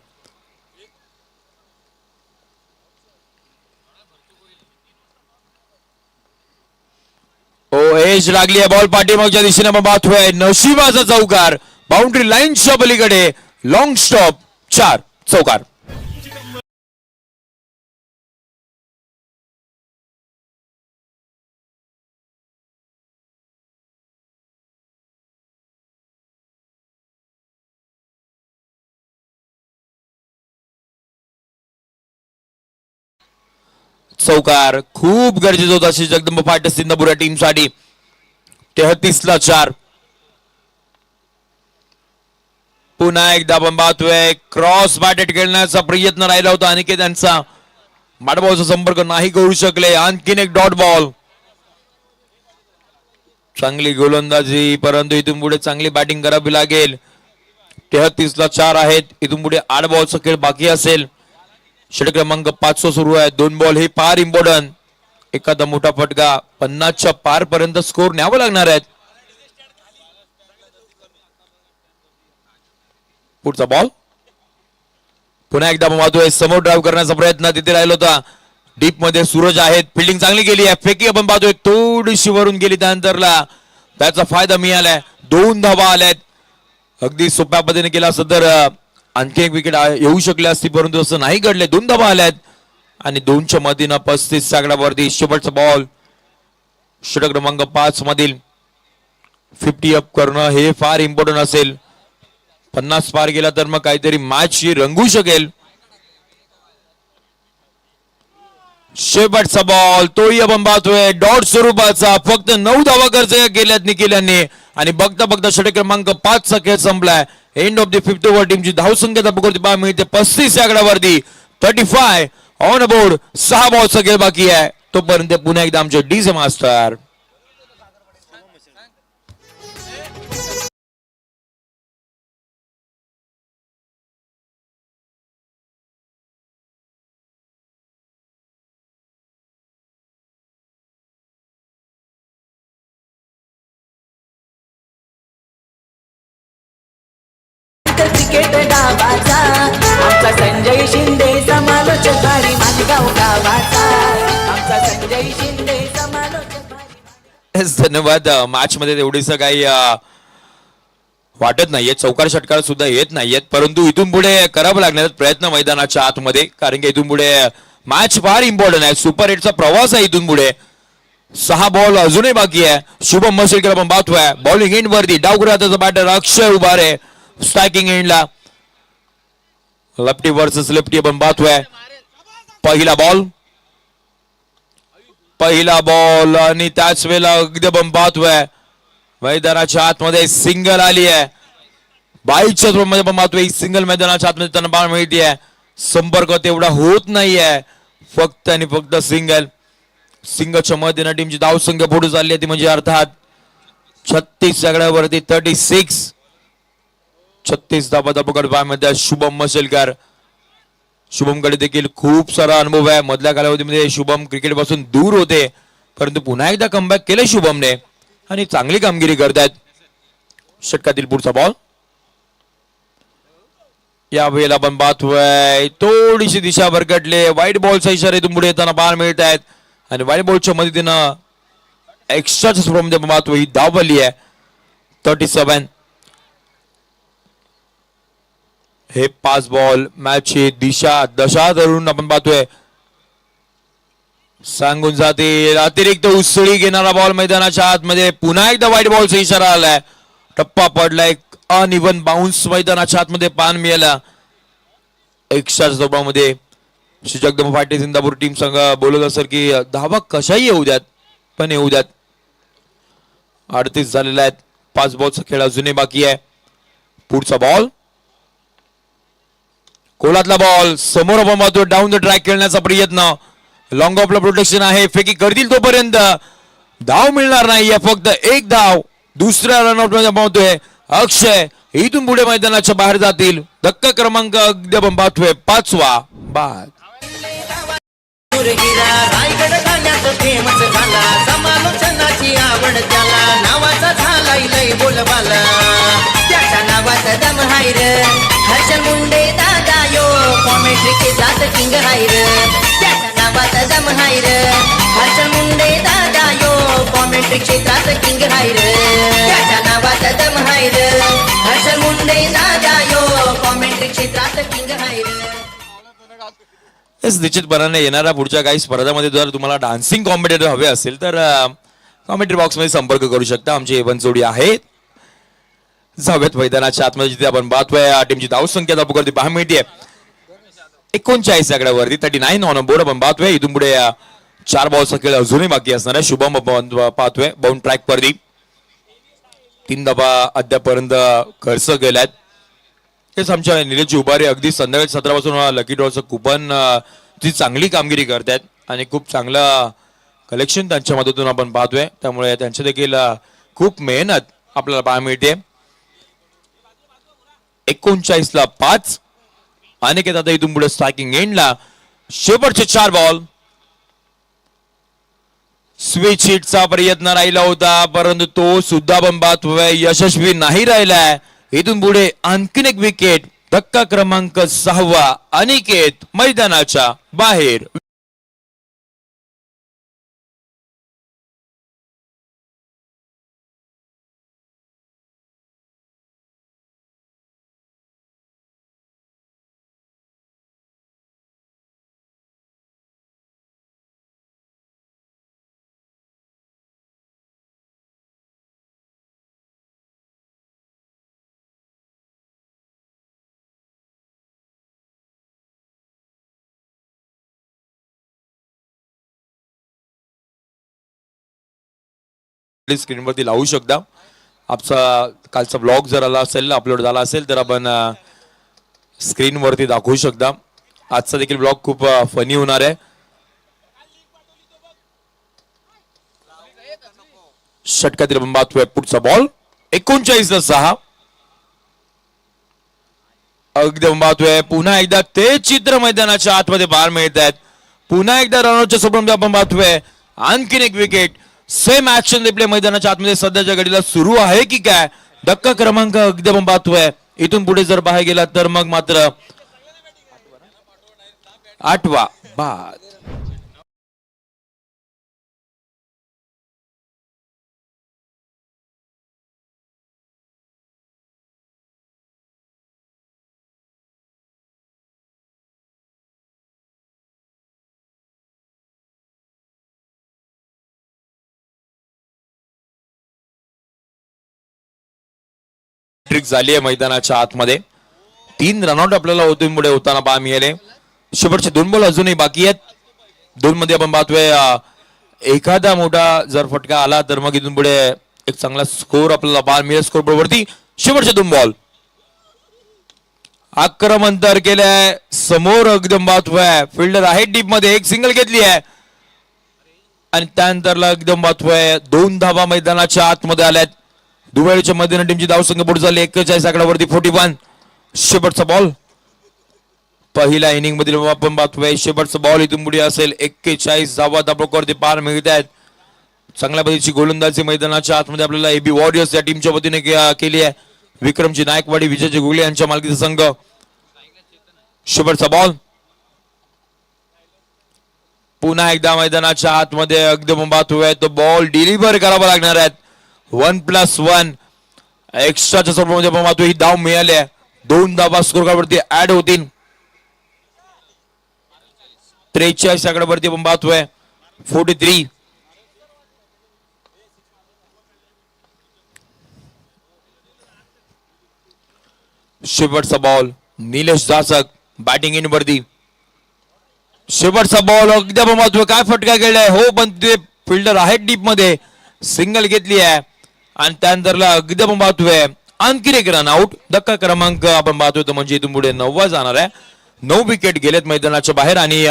एज लागली आहे. बॉल पाठीमागच्या दिशेने आपण पाहतोय. नशिबाचा चौकार बाउंड्री लाईनच्या पलीकडे. लॉंग स्टॉप 4 चौकार. चौकार खूप गरजेचं होता श्री जगदंब फायटर्स इंदापूर या टीमसाठी. 33-4. पुन्हा एकदा आपण पाहतोय क्रॉस बॅटेड खेळण्याचा प्रयत्न राहिला होता अनिकेत यांचा. बॅट बॉलचा संपर्क नाही करू शकले. आणखीन एक डॉट बॉल. चांगली गोलंदाजी परंतु इथून पुढे चांगली बॅटिंग करावी लागेल. 33-4 आहेत. इथून पुढे 8 बॉलचा खेळ बाकी असेल. षटक क्रमांक 5 सुरू आहे. 2 बॉल हे फार इम्पॉर्टंट. एखादा मोठा फटका 50च्या पार पर्यंत स्कोर न्यावं लागणार आहेत. पुढचा बॉल पुन्हा एकदा पाहतोय समोर ड्राईव्ह करण्याचा प्रयत्न तिथे राहिला होता. डीप मध्ये सूरज आहेत. फिल्डिंग चांगली केली आहे. फेकी आपण पाहतोय थोडीशी वरून गेली त्यानंतरला त्याचा फायदा मिळालाय. 2 धावा आल्यात. अगदी सोप्या पद्धतीने केला असं तर आणखी एक विकेट येऊ शकली असती परंतु असं नाही घडले. 2 धावा आल्यात आणि 2च्या मधीनं 35 आकड्यावरती शेवटचा बॉल. षटक क्रमांक 5 मधील 50 अप करणं हे फार इम्पॉर्टंट असेल. 50 पार गेला तर मग काहीतरी मॅच रंगू शकेल. शेवटचा बॉल तोही आपण पाहतोय डॉट स्वरूपाचा. फक्त 9 धावा खर्च केल्यात निखिलांनी आणि बघता बघता षटक क्रमांक 5 चा खेळ संपलाय. End of the 5th over. टीमची धावसंख्या पकडती पाहायला मिळते 35 आकड्यावरती. 35 ऑन बोर्ड. 6 बॉलचा खेळ बाकी आहे. तोपर्यंत पुन्हा एकदा आमचे डीजे मास्टर. क्रिकेट डावाचा आमचा संजय शिंदे समालोचक भारी मानगाव गावाचा. आमचा संजय शिंदे समालोचक भारी. धन्यवाद. मॅच मध्ये तेवढीच काही वाटत नाहीये. चौकार षटकार सुद्धा येत नाहीयेत परंतु इथून पुढे करावं लागणार प्रयत्न मैदानाच्या आतमध्ये कारण की इथून पुढे मॅच फार इम्पॉर्टंट आहे. सुपर 8चा प्रवास आहे इथून पुढे. 6 बॉल अजूनही बाकी आहे. शुभम मशेलकर आपण पाहतोय बॉलिंग एंड वरती डावखुराचा बॅटर अक्षय उभारे. स्ट्रायकिंग एंडला लेफ्टी वर्सेस लेफ्टी आपण पाहतोय. पहिला बॉल आणि त्याच वेळेला अगदी आपण पाहतोय मैदानाच्या आतमध्ये सिंगल आली आहे. 22च्या मध्ये आपण पाहतोय सिंगल मैदानाच्या आतमध्ये त्यांना बाण मिळते. संपर्क तेवढा होत नाहीये. फक्त आणि फक्त सिंगलच्या मधीने टीमची धावसंख्या पुढे चालली आहे ती म्हणजे अर्थात 36 आकड्यावरती 36. 36 धावा पकड पाहायमध्ये शुभम मशेलकर. शुभमकडे देखील खूप सारा अनुभव आहे. मधल्या कालावधीमध्ये शुभम क्रिकेट पासून दूर होते परंतु पुन्हा एकदा कमबॅक केले शुभमने आणि चांगली कामगिरी करतायत. षटकातील पुढचा बॉल. या वेळेला आपण पाहतोय थोडीशी दिशा भरकटले. व्हाईट बॉलचा इशारा इथून पुढे येताना बाहेर मिळत आहेत आणि व्हाईट बॉलच्या मदतीनं एक्स्ट्राच्या स्वरूपामध्ये आपण पाहतोय ही धाव आली आहे. 37. हे 5 बॉल मॅचची दशा धरून आपण पाहतोय सांगून जातील. अतिरिक्त उसळी घेणारा बॉल मैदानाच्या आतमध्ये. पुन्हा एकदा व्हाईट बॉलचा इशारा आलाय. टप्पा पडलाय. अनइव्हन बाउन्स मैदानाच्या आतमध्ये पान मिळाला. एक्स्ट्राच्या स्वरूपामध्ये श्री जगदंब फायटर्स इंदापूर टीम संघ बोलत असेल की धावा कशाही येऊ द्यात पण येऊ द्यात. 38 झालेला आहेत. 5 बॉलचा खेळ अजूनही बाकी आहे. पुढचा बॉल कोलातला बॉल समोर आपण पाहतो डाऊन द ट्रॅक खेळण्याचा प्रयत्न. लॉंग ऑफला प्रोटेक्शन आहे. फेकी करतील तोपर्यंत धाव मिळणार नाहीये. फक्त 1 धाव. दुसऱ्या रनआउट मध्ये पाहतोय अक्षय. इथून पुढे मैदानाच्या बाहेर जातील. धक्का क्रमांक अगदी आपण पाहतोय 5वा बाद. रायगड गाण्यात फेमस झाला. समालोचनाची आवड त्याला. नावाचा झाला लय बोलबाला. त्याच्या नावाचा दम हाय र. हर्षल मुंडे दादा यो कॉमेंट्री क्षेत्रात किंग हाय र. त्याच्या नावाचा दम हाय र. हर्षल मुंडे दादा यो कॉमेंट्री क्षेत्रात किंग हाय र. त्याच्या नावाचा दम हाय र. हर्षल मुंडे दादा यो कॉमेंट्री क्षेत्रात किंग हाय र. निश्चितपणाने येणाऱ्या पुढच्या काही स्पर्धामध्ये जर तुम्हाला डान्सिंग कॉम्पिटेटर हवे असेल तर कॉमेंट्री बॉक्स मध्ये संपर्क करू शकता. आमची एवन जोडी आहे जाऊयात मैदानाच्या आतमध्ये जिथे आपण पाहतोय टीमची धावसंख्या पाहायला मिळते 39 आकड्यावरती. 39 ऑन बोर्ड आपण पाहतोय. इथून पुढे 4 बॉलचा खेळ अजूनही बाकी असणार आहे. शुभम पाहतोय बाउंड ट्रॅक वरती 3 धावा अद्यापर्यंत खर्च केल्यात. तेच आमच्या निलेश उभारे अगदी संध्याकाळी 17 पासून लकी ड्रॉचं कुपन ची चांगली कामगिरी करतायत आणि खूप चांगलं कलेक्शन त्यांच्या मदतीतून आपण पाहतोय. त्यामुळे त्यांच्या देखील खूप मेहनत आपल्याला पाहायला मिळते. 39ला 5 अनिकेत आता इथून पुढे स्ट्रायकिंग एंडला. शेवटचे 4 बॉल. स्विच हिटचा प्रयत्न राहिला होता परंतु तो सुद्धा पण पाहतोय यशस्वी नाही राहिलाय. इथून पुढे आणखीन एक विकेट. धक्का क्रमांक 6 अनिकेत मैदानाच्या बाहेर. स्क्रीनवरती लावू शकता. आमचा कालचा ब्लॉग जर आला असेल अपलोड झाला असेल तर आपण स्क्रीनवरती दाखवू शकता. आजचा देखील ब्लॉग खूप फनी होणार आहे. षटकातील आपण पाहतोय पुढचा बॉल. 39ला 6 अगदी आपण पाहतोय पुन्हा एकदा ते चित्र मैदानाच्या आतमध्ये बाहेर मिळत आहेत. पुन्हा एकदा रनआउटच्या सोबत आपण पाहतोय आणखीन एक विकेट. सेम ऍक्शन रिप्ले मैदानाच्या आतमध्ये सध्याच्या घडीला सुरू आहे की काय. धक्का क्रमांक अगदी आपण पाहतोय. इथून पुढे जर बाहेर गेला तर मग मात्र 8वा बाद. ट्रिक झाली आहे मैदानाच्या आतमध्ये. 3 रनआउट आपल्याला ओतून पुढे होताना पाहा मिळाले. शेवटचे 2 बॉल अजूनही बाकी आहेत. 2 मध्ये आपण पाहतोय एखादा मोठा जर फटका आला तर मग इथून पुढे एक चांगला स्कोर आपल्याला पाहा मिळेल. स्कोर बरोबरती शेवटचे 2 बॉल. आक्रमण तर केलंय समोर एकदम पाहतोय फिल्डर आहे डीप मध्ये. एक सिंगल घेतली आहे आणि त्यानंतरला एकदम पाहतोय 2 धावा मैदानाच्या आतमध्ये आल्यात. दुबईच्या मधील टीमची धावसंख्या पुढे झाली 41 आकड्यावरती 41. शेवटचा बॉल. पहिल्या इनिंग मधील आपण पाहतोय शेवटचा बॉल इथून पुढे असेल. 41 धावा धाबकोवरती पार मिळत आहेत. चांगल्या पद्धतीची गोलंदाजी मैदानाच्या आतमध्ये आपल्याला एबी वॉरियर्स या टीमच्या वतीने केली आहे. विक्रमजी नायकवाडी विजयजी गुगले यांच्या मालकीचा संघ. शेवटचा बॉल. पुन्हा एकदा मैदानाच्या आतमध्ये एकदम पाहतोय तो बॉल डिलिव्हर करावा लागणार आहेत. 1+1 एक्स्ट्राच्या स्वरूपामध्ये आपण पाहतो ही धाव मिळाली आहे. 2 धावा स्कोर कार्डवरती ऍड होतील. 43 आकड्यावरती आपण पाहतोय 43. शेवटचा बॉल. निलेश जाचक बॅटिंग इन वरती. शेवटचा बॉल अगदी आपण पाहतोय काय फटका गेलाय. हो पण ते फिल्डर आहेत डीप मध्ये. सिंगल घेतली आहे आणि त्यानंतरला अगदी आपण पाहतोय आणखी एक रन आउट. धक्का क्रमांक आपण पाहतोय तो म्हणजे इथून पुढे 9वा जाणार आहे. 9 विकेट गेलेत मैदानाच्या बाहेर आणि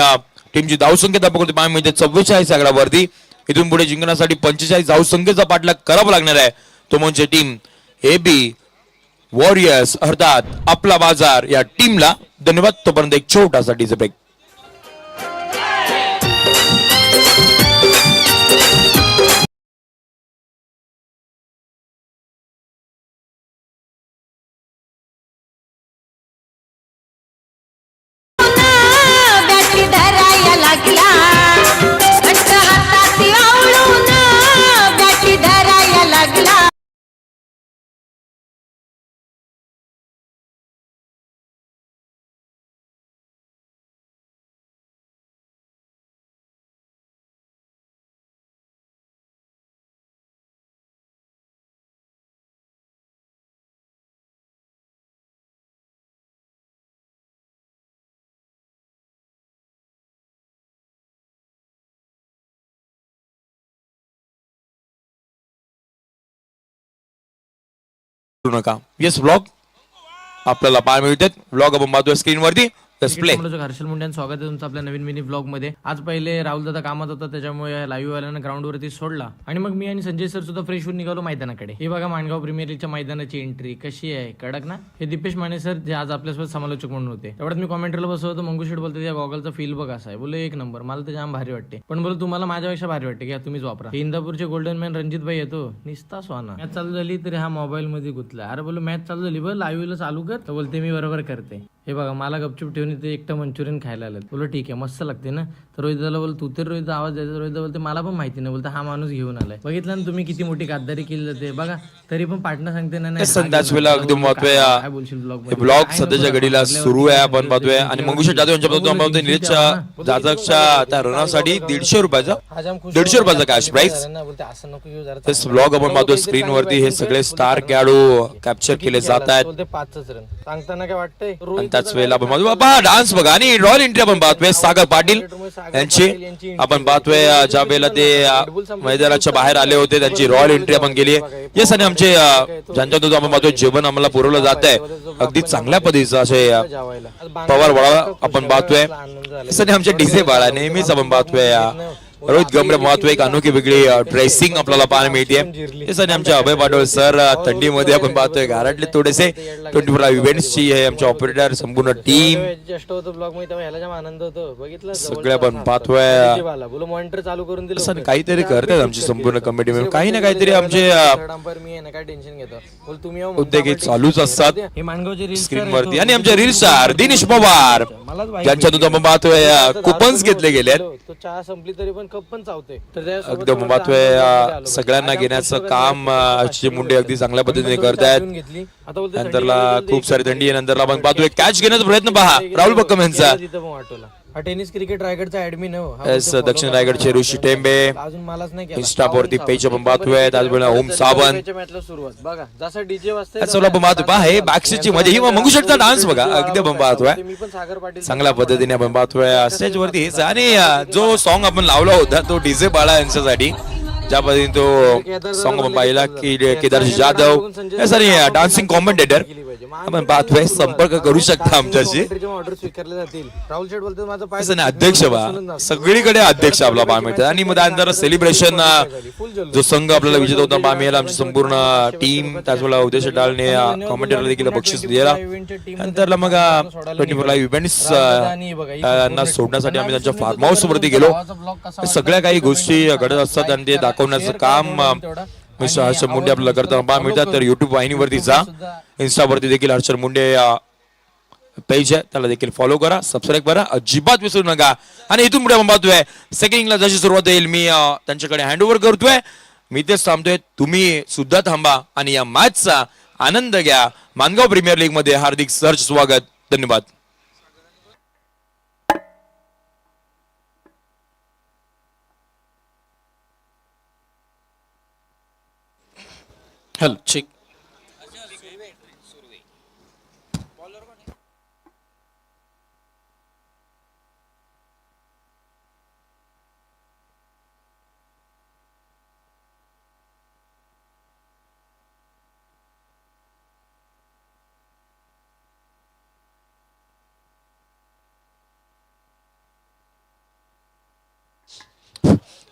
टीमची धावसंख्या दाखवते पाहायला मिळते 44 आकड्यावरती. इथून पुढे जिंकण्यासाठी 45 धावसंख्येचा पाठलाग करावा लागणार आहे. तो म्हणजे टीम एबी वॉरियर्स अर्थात आपला बाजार या टीमला. धन्यवाद. तोपर्यंत एक छोटासा डीजे ब्रेक. करू नका. येस व्लॉग आपल्याला पाहायला मिळतात. व्लॉग आपण पाहतोय स्क्रीनवरती. प्ले. हर्षल मुंड्यान स्वागत आहे तुमचं आपल्या नवीन मिनी ब्लॉग मध्ये. आज पहिले राहुल दादा कामात होता त्याच्यामुळे लाईव्ह वाल्यानं ग्राउंड वरती सोडला आणि मग मी आणि संजय सर सुद्धा फ्रेश होऊन निघालो मैदानाकडे. हे बघा माणगाव प्रीमियर लीगच्या मैदानाची एंट्री कशी आहे, कडक ना. हे दीपेश माने सर जे आज आपल्यासोबत समालोचक म्हणून होते. तेवढ्यात मी कॉमेंटरला बसलो होतो. मंगू शेठ बोलते त्या गॉगलचा फील बघ असा आहे. बोले एक नंबर, मला तर जाम भारी वाटते. पण बोल तुम्हाला माझ्यापेक्षा भारी वाटते की तुम्हीच वापरा. इंदापूरचे गोल्डन मॅन रणजित भाई येतो निस्ता स्वाना. मॅच चालू झाली तरी हा मोबाईल मध्ये गुतला. अरे बोल मॅच चालू झाली बरं लाईव्हला चालू कर. तर बोलते मी बरोबर करते. हे बघा मला गपचूप ठेवून ते एकटं मंचुरियन खायला आलं. बोलो ठीक आहे मस्त लागते ना. तर रोहितला बोल तू तर रोहित आवाज द्यायचा. रोहित बोलते मला पण माहिती नाही. बोलते हा माणूस घेऊन आलाय. बघितलं ना तुम्ही किती मोठी गद्दारी केली जाते बघा. तरी पण पार्टनर सांगते ना त्याच वेळेला अगदी महत्व काय बोलशील ब्लॉग ब्लॉग सध्याच्या घडीला सुरू आहे आपण पाहतोय. आणि मंगुशेठ जाधव यांच्याबद्दल आपण पाहतोय निलेशच्या जाधवच्या त्या रनासाठी ₹150 कॅश प्राइस. असं नको घेऊ जरा. तेच ब्लॉग आपण पाहतोय स्क्रीनवरती. हे सगळे स्टार खेळाडू कॅप्चर केले जात आहेत. बोलते 5च रन सांगताना काय वाटतंय. आणि त्याच वेळेला आपण पाहतोय बाबा डान्स बघा. आणि रॉयल एंट्री आपण पाहतोय सागर पाटील यांची. आपण पाहतोय ज्या वेळेला ते मैदानाच्या बाहेर आले होते त्यांची रॉयल एंट्री आपण केली आहे. येस आणि आमचे ज्यांच्यातून आपण पाहतोय जेवण आम्हाला पुरवलं जात आहे अगदी चांगल्या पद्धतीचं असे पवार वडा आपण पाहतोय. आणि आमचे डीजे बाळा नेहमीच आपण पाहतोय. रोहित गमरे महत्व एक अनोखी वेगळी ड्रेसिंग आपल्याला पाहायला मिळते. आणि आमचे अभय पाटोळ सर थंडीमध्ये आपण पाहतोय घरातले थोडेसे 24 इव्हेंट्सची हे आमचे ऑपरेटर संपूर्ण टीम सगळे आपण पाहतोय. मॉनिटर चालू करून दिलं काहीतरी करतात आमची संपूर्ण कमिटी मिळून काही ना काहीतरी आमचे काय टेन्शन घेतो तुम्ही उद्योग चालूच असतात हे माणगावचे स्क्रीन वरती. आणि आमचे रील स्टार दिनेश पवार ज्यांच्यातून आपण पाहतोय कुपन्स घेतले गेले. तो चहा संपली तरी पण कप पण चावते. तर एकदम पाहतोय सगळ्यांना घेण्याचं काम अर्चित मुंडे अगदी चांगल्या पद्धतीने करतायत. नंतरला खूप सारी थंडी आहे. नंतरला आपण पाहतोय कॅच घेण्याचा प्रयत्न पहा राहुल बक्कम यांचा. हा टेनिस क्रिकेट रायगडचा ऍडमिन दक्षिण रायगडचे ऋषी टेंबे अजून मलाच नाही इंस्टावरती पेज आपण पाहतोय. त्याचवेळेला ओम सावंत सुरुवात बघा जसं डीजे वाजते आपण पाहतोय पहा हे बॅकस्टेजची मध्ये ही मंगू शेठचा डान्स बघा अगदी आपण पाहतोय मी पण सागर पाटील चांगल्या पद्धतीने आपण पाहतोय स्टेज वरती हेच. आणि जो सॉन्ग आपण लावला होता तो डीजे बाळा यांच्यासाठी ज्या पद्धतीने तो सॉन्ग आपण पाहिला की केदार जाधव हे सारी डान्सिंग कॉमेंटेटर आपण पाहतोय. संपर्क करू शकता आमच्याशी. ऑर्डर स्वीकारले जातील. राहुल शेठ बोलतो माझं अध्यक्ष बा सगळीकडे अध्यक्ष आपला पाहा मिळतात. आणि मग त्यानंतर सेलिब्रेशन जो संघ आपल्याला विजेता होता पाहा मिळाला आमची संपूर्ण टीम. त्याचवेळेला उद्देश डालने कॉमेंटरला देखील बक्षीस दिला. नंतरला मग 24 लाईव्ह इव्हेंट्स यांना सोडण्यासाठी आम्ही त्यांच्या फार्म हाऊस वरती गेलो. सगळ्या काही गोष्टी घडत असतात आणि ते दाखवण्याचं काम मिस्टर हर्षल मुंडे आपल्याला करताना पाहा मिळतात. तर युट्यूब वाहिनीवरती जा. इन्स्टावरती देखील हर्षल मुंडे पेज आहे त्याला देखील फॉलो करा सबस्क्राईब करा अजिबात विसरू नका. आणि इथून पुढे आपण पाहतोय सेकंड इनिंगला जशी सुरुवात होईल मी त्यांच्याकडे हँडओव्हर करतोय. मी तेच थांबतोय तुम्ही सुद्धा थांबा आणि या मॅचचा आनंद घ्या. मानगाव प्रीमियर लीग मध्ये हार्दिक सहर्ष स्वागत. धन्यवाद. Hello check.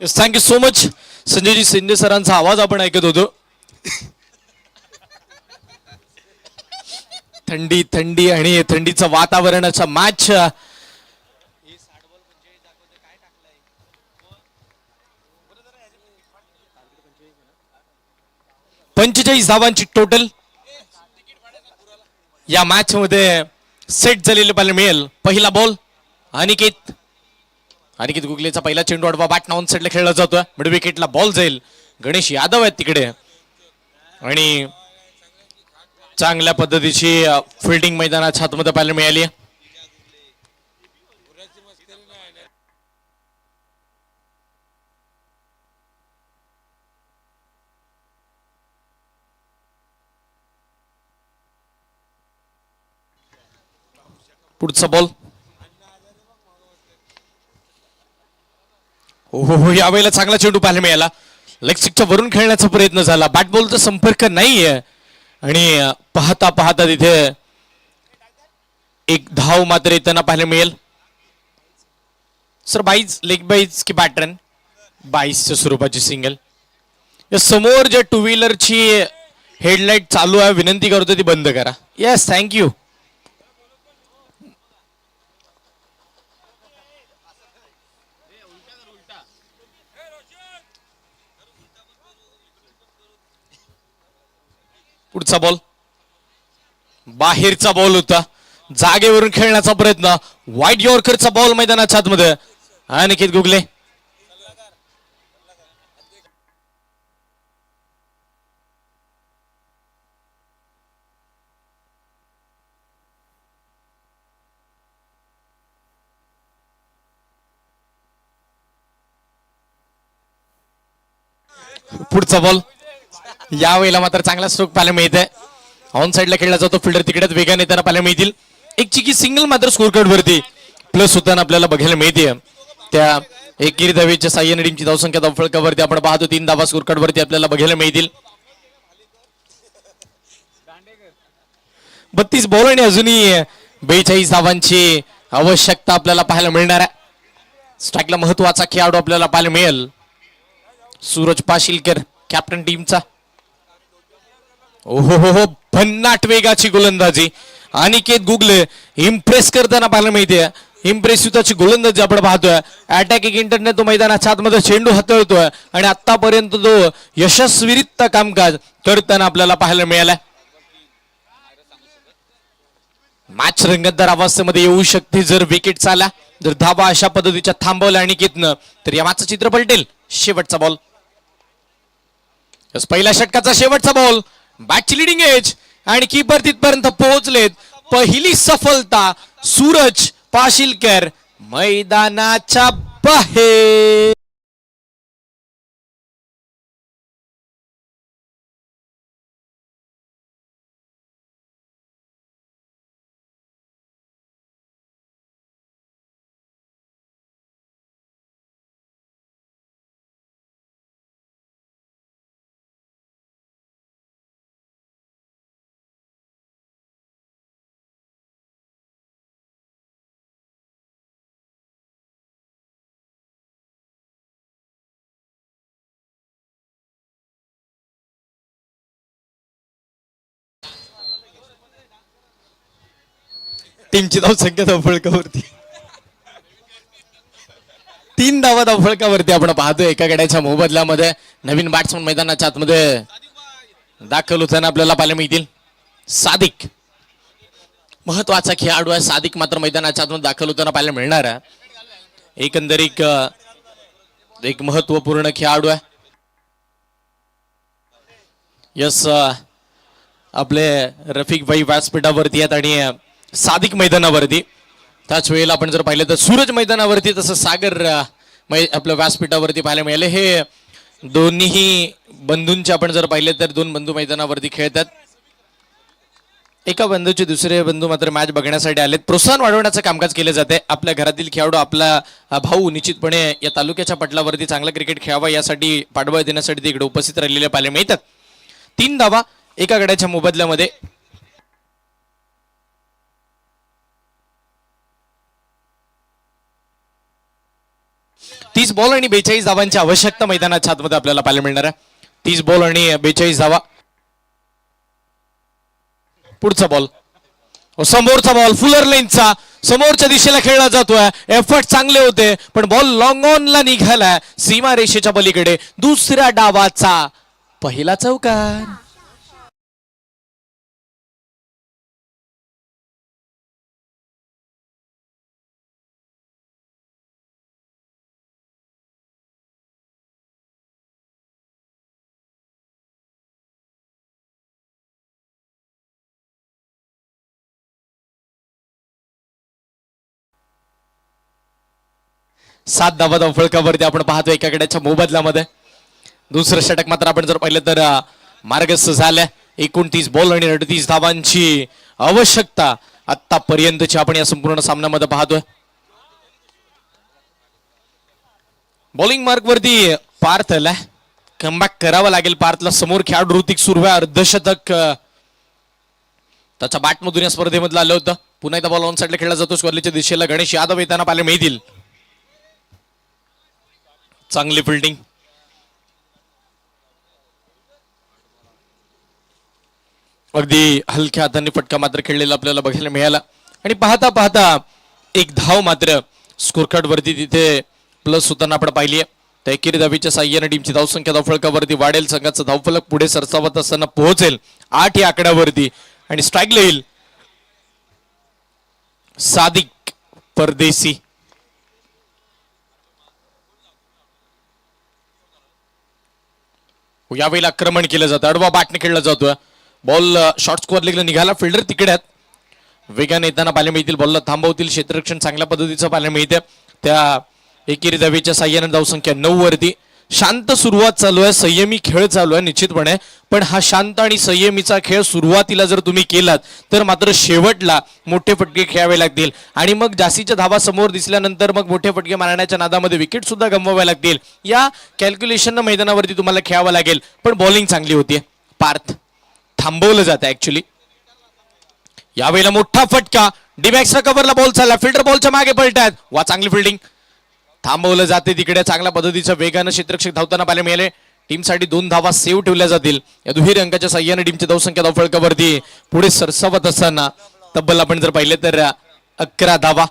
Thank you so much संजयजी शिंदे सरांचा आवाज आपण ऐकत होतो. थंडी थंडी आणि थंडीचं वातावरणाचा मॅच. 45 धावांची टोटल या मॅच मध्ये सेट झालेले पाहायला मिळेल. पहिला बॉल अनिकेत गुगलेचा पहिला चेंडू अडवा बॅट नाऊन सेटला खेळला जातोय. मिड विकेटला बॉल जाईल. गणेश यादव आहेत तिकडे आणि चांगल्या पद्धतीची फिल्डिंग मैदानाच्या हातमध्ये पाहायला मिळाली. पुढचा बॉल हो यावेळेला चांगला चेंडू पाहायला मिळाला. लेग स्टिकच्या वरून खेळण्याचा प्रयत्न झाला. बॅट बॉलचा संपर्क नाहीये आणि पाहता पाहता तिथे एक धाव मात्र येताना पाहायला मिळेल. सर बाईज लेग बाईज की पॅटर्न बाईसच्या स्वरूपाची सिंगल. समोर जे टू व्हीलरची हेडलाईट चालू आहे विनंती करतो ती बंद करा. Yes thank you. पुढचा बॉल बाहेरचा बॉल होता. जागेवरून खेळण्याचा प्रयत्न. वाईट यॉर्करचा बॉल मैदानाच्या आतमध्ये. अनिकेत गुगले पुढचा बॉल. यावेळेला मात्र चांगला स्ट्रोक पाहायला मिळत आहे. ऑन साइडला खेळला जातो. फिल्डर तिकडेच वेगाने येताना पाहायला मिळतील. एक चिकी सिंगल मात्र स्कोर कार्ड वरती प्लस होताना आपल्याला बघायला मिळते. त्या एकेरी धावेच्या साह्याने टीमची धावसंख्या धावफळकावरती आपण पाहतो 3 धावा स्कोर कार्ड वरती आपल्याला बघायला मिळतील. 32 बॉल आणि अजूनही 42 धावांची आवश्यकता आपल्याला पाहायला मिळणार आहे. स्ट्राईकला महत्वाचा खेळाडू आपल्याला पाहायला मिळेल. सूरज पाशीलकर कॅप्टन टीमचा. ओहो हो हो भन्नाट वेगाची गोलंदाजी. अनिकेत गुगले इम्प्रेस करताना पाहायला मिळते. इम्प्रेसिव्हची गोलंदाजी आपण पाहतोय. अटॅकिंग इंटरनेट तो मैदानाच्या आतमध्ये चेंडू हाताळतोय आणि आतापर्यंत तो यशस्वीरित्या कामकाज करताना आपल्याला पाहायला मिळालाय. मॅच रंगतदार अवस्थेमध्ये येऊ शकते जर विकेट चाला. जर धाबा अशा पद्धतीच्या थांबवल्या अनिकेतनं तर या मॅचचं चित्र पलटेल. शेवटचा बॉल. पहिल्या षटकाचा शेवटचा बॉल. बॅटची लिडिंग एज आणि कीपर तिथपर्यंत पोहोचलेत. पहिली सफलता सूरज पाशीलकर मैदानाच्या बाहेर. टीमची धावसंख्या धावफळकावरती 3 धावा धावफळकावरती आपण पाहतोय. एका गड्याच्या मोबदल्यामध्ये नवीन बॅट्समन मैदानाच्या आतमध्ये दाखल होताना आपल्याला पाहायला मिळतील. सादिक महत्वाचा खेळाडू आहे. सादिक मात्र मैदानाच्या आतमध्ये दाखल होताना पाहायला मिळणार आहे. एकंदरीत एक महत्वपूर्ण खेळाडू आहे. यस आपले रफिक भाई व्यासपीठावरती आहेत आणि सादिक मैदानावरती. त्याच वेळेला आपण जर पाहिलं तर सूरज मैदानावरती तसं सागर आपल्या व्यासपीठावरती पाहायला मिळाले. हे दोन्ही बंधूंचे आपण जर पाहिले तर 2 बंधू मैदानावरती खेळतात. एका बंधूचे दुसरे बंधू मात्र मॅच बघण्यासाठी आलेत. प्रोत्साहन वाढवण्याचं कामकाज केले जाते. आपल्या घरातील खेळाडू आपला भाऊ निश्चितपणे या तालुक्याच्या पटलावरती चांगला क्रिकेट खेळावा यासाठी पाठबळ देण्यासाठी तिकडे उपस्थित राहिलेले पाहायला मिळतात. 3 धावा एका गड्याच्या मोबदल्यामध्ये. तीस बॉल आणि 42 धावांची आवश्यकता मैदानाच्या आतमध्ये आपल्याला पाहायला मिळणार आहे. 30 बॉल आणि 42 धावा. पुढचा बॉल. समोरचा बॉल फुलर लेनचा समोरच्या दिशेला खेळला जातोय. एफर्ट चांगले होते पण बॉल लॉंग ऑन ला निघालाय सीमा रेषेच्या पलीकडे. दुसऱ्या डावाचा पहिला चौकार. सात धावा धावफळकावरती आपण पाहतो एका गड्याच्या मोबदल्यामध्ये. दुसरं षटक मात्र आपण जर पाहिलं तर मार्गस्थ झाल्या. 29 बॉल आणि 38 धावांची आवश्यकता आतापर्यंतची आपण या संपूर्ण सामन्यामध्ये पाहतोय. बॉलिंग मार्क वरती पार्थला कमबॅक करावा लागेल. पार्थला समोर खेळाडू ऋतिक सुर्वे अर्धशतक त्याच्या बॅटमधून या स्पर्धेमधलं आलं होतं. पुन्हा एकदा बॉल ऑन साईडला खेळला जातो स्क्वेअरच्या दिशेला. गणेश यादव येताना पाहायला मिळतील. चांगली फिल्डिंग. अगदी हलक्या हाताने फटका मात्र खेळलेला आपल्याला बघायला मिळाला. आणि पाहता पाहता एक धाव मात्र स्कोर कार्ड वरती तिथे प्लस होताना आपण पाहिली आहे. त्या एकेरी धावीच्या साह्याने टीमची धावसंख्या धावफलकावरती वाढेल. संघाचं धावफलक पुढे सरसावत असताना पोहोचेल 8 या आकड्यावरती. आणि स्ट्राईकला येईल सादिक परदेसी. यावेळेला आक्रमण केलं जातं. अडवा बॅटने खेळला जातोय. बॉल शॉर्ट स्कोअर लेगला निघाला. फिल्डर तिकडे आहेत. वेगाने येताना पाहायला मिळतील. बॉलला थांबवतील. क्षेत्ररक्षण चांगल्या पद्धतीचं पाहायला मिळते. त्या एकेरी धावेच्या साह्याने धावसंख्या 9 वरती. शांत सुरुवात चालू आहे. संयमी खेळ चालू आहे निश्चितपणे. पण हा शांत आणि संयमीचा खेळ सुरुवातीला जर तुम्ही केलात तर मात्र शेवटला मोठे फटके खेळावे लागतील. आणि मग जास्तीच्या धावा समोर दिसल्यानंतर मग मोठे फटके मारण्याच्या नादामध्ये विकेट सुद्धा गमवाव्या लागतील. या कॅल्क्युलेशन मैदानावरती तुम्हाला खेळावं लागेल. पण बॉलिंग चांगली होती. पार्थ थांबवलं जातं ऍक्च्युली. यावेळेला मोठा फटका. डिबॅक्सच्या कव्हरला बॉल चालला. फिल्डर बॉलच्या मागे पलटात. वा चांगली फिल्डिंग. थांबवलं जाते तिकडे. चांगल्या पद्धतीचं वेगानं क्षेत्ररक्षक धावताना पाहायला मिळाले. टीमसाठी 2 धावा सेव्ह ठेवल्या जातील. या दुहेरी अंकाच्या साह्याने टीमची धावसंख्या धावफलकावरती पुढे सरसावत असताना तब्बल आपण जर पाहिले तर 11 धावा.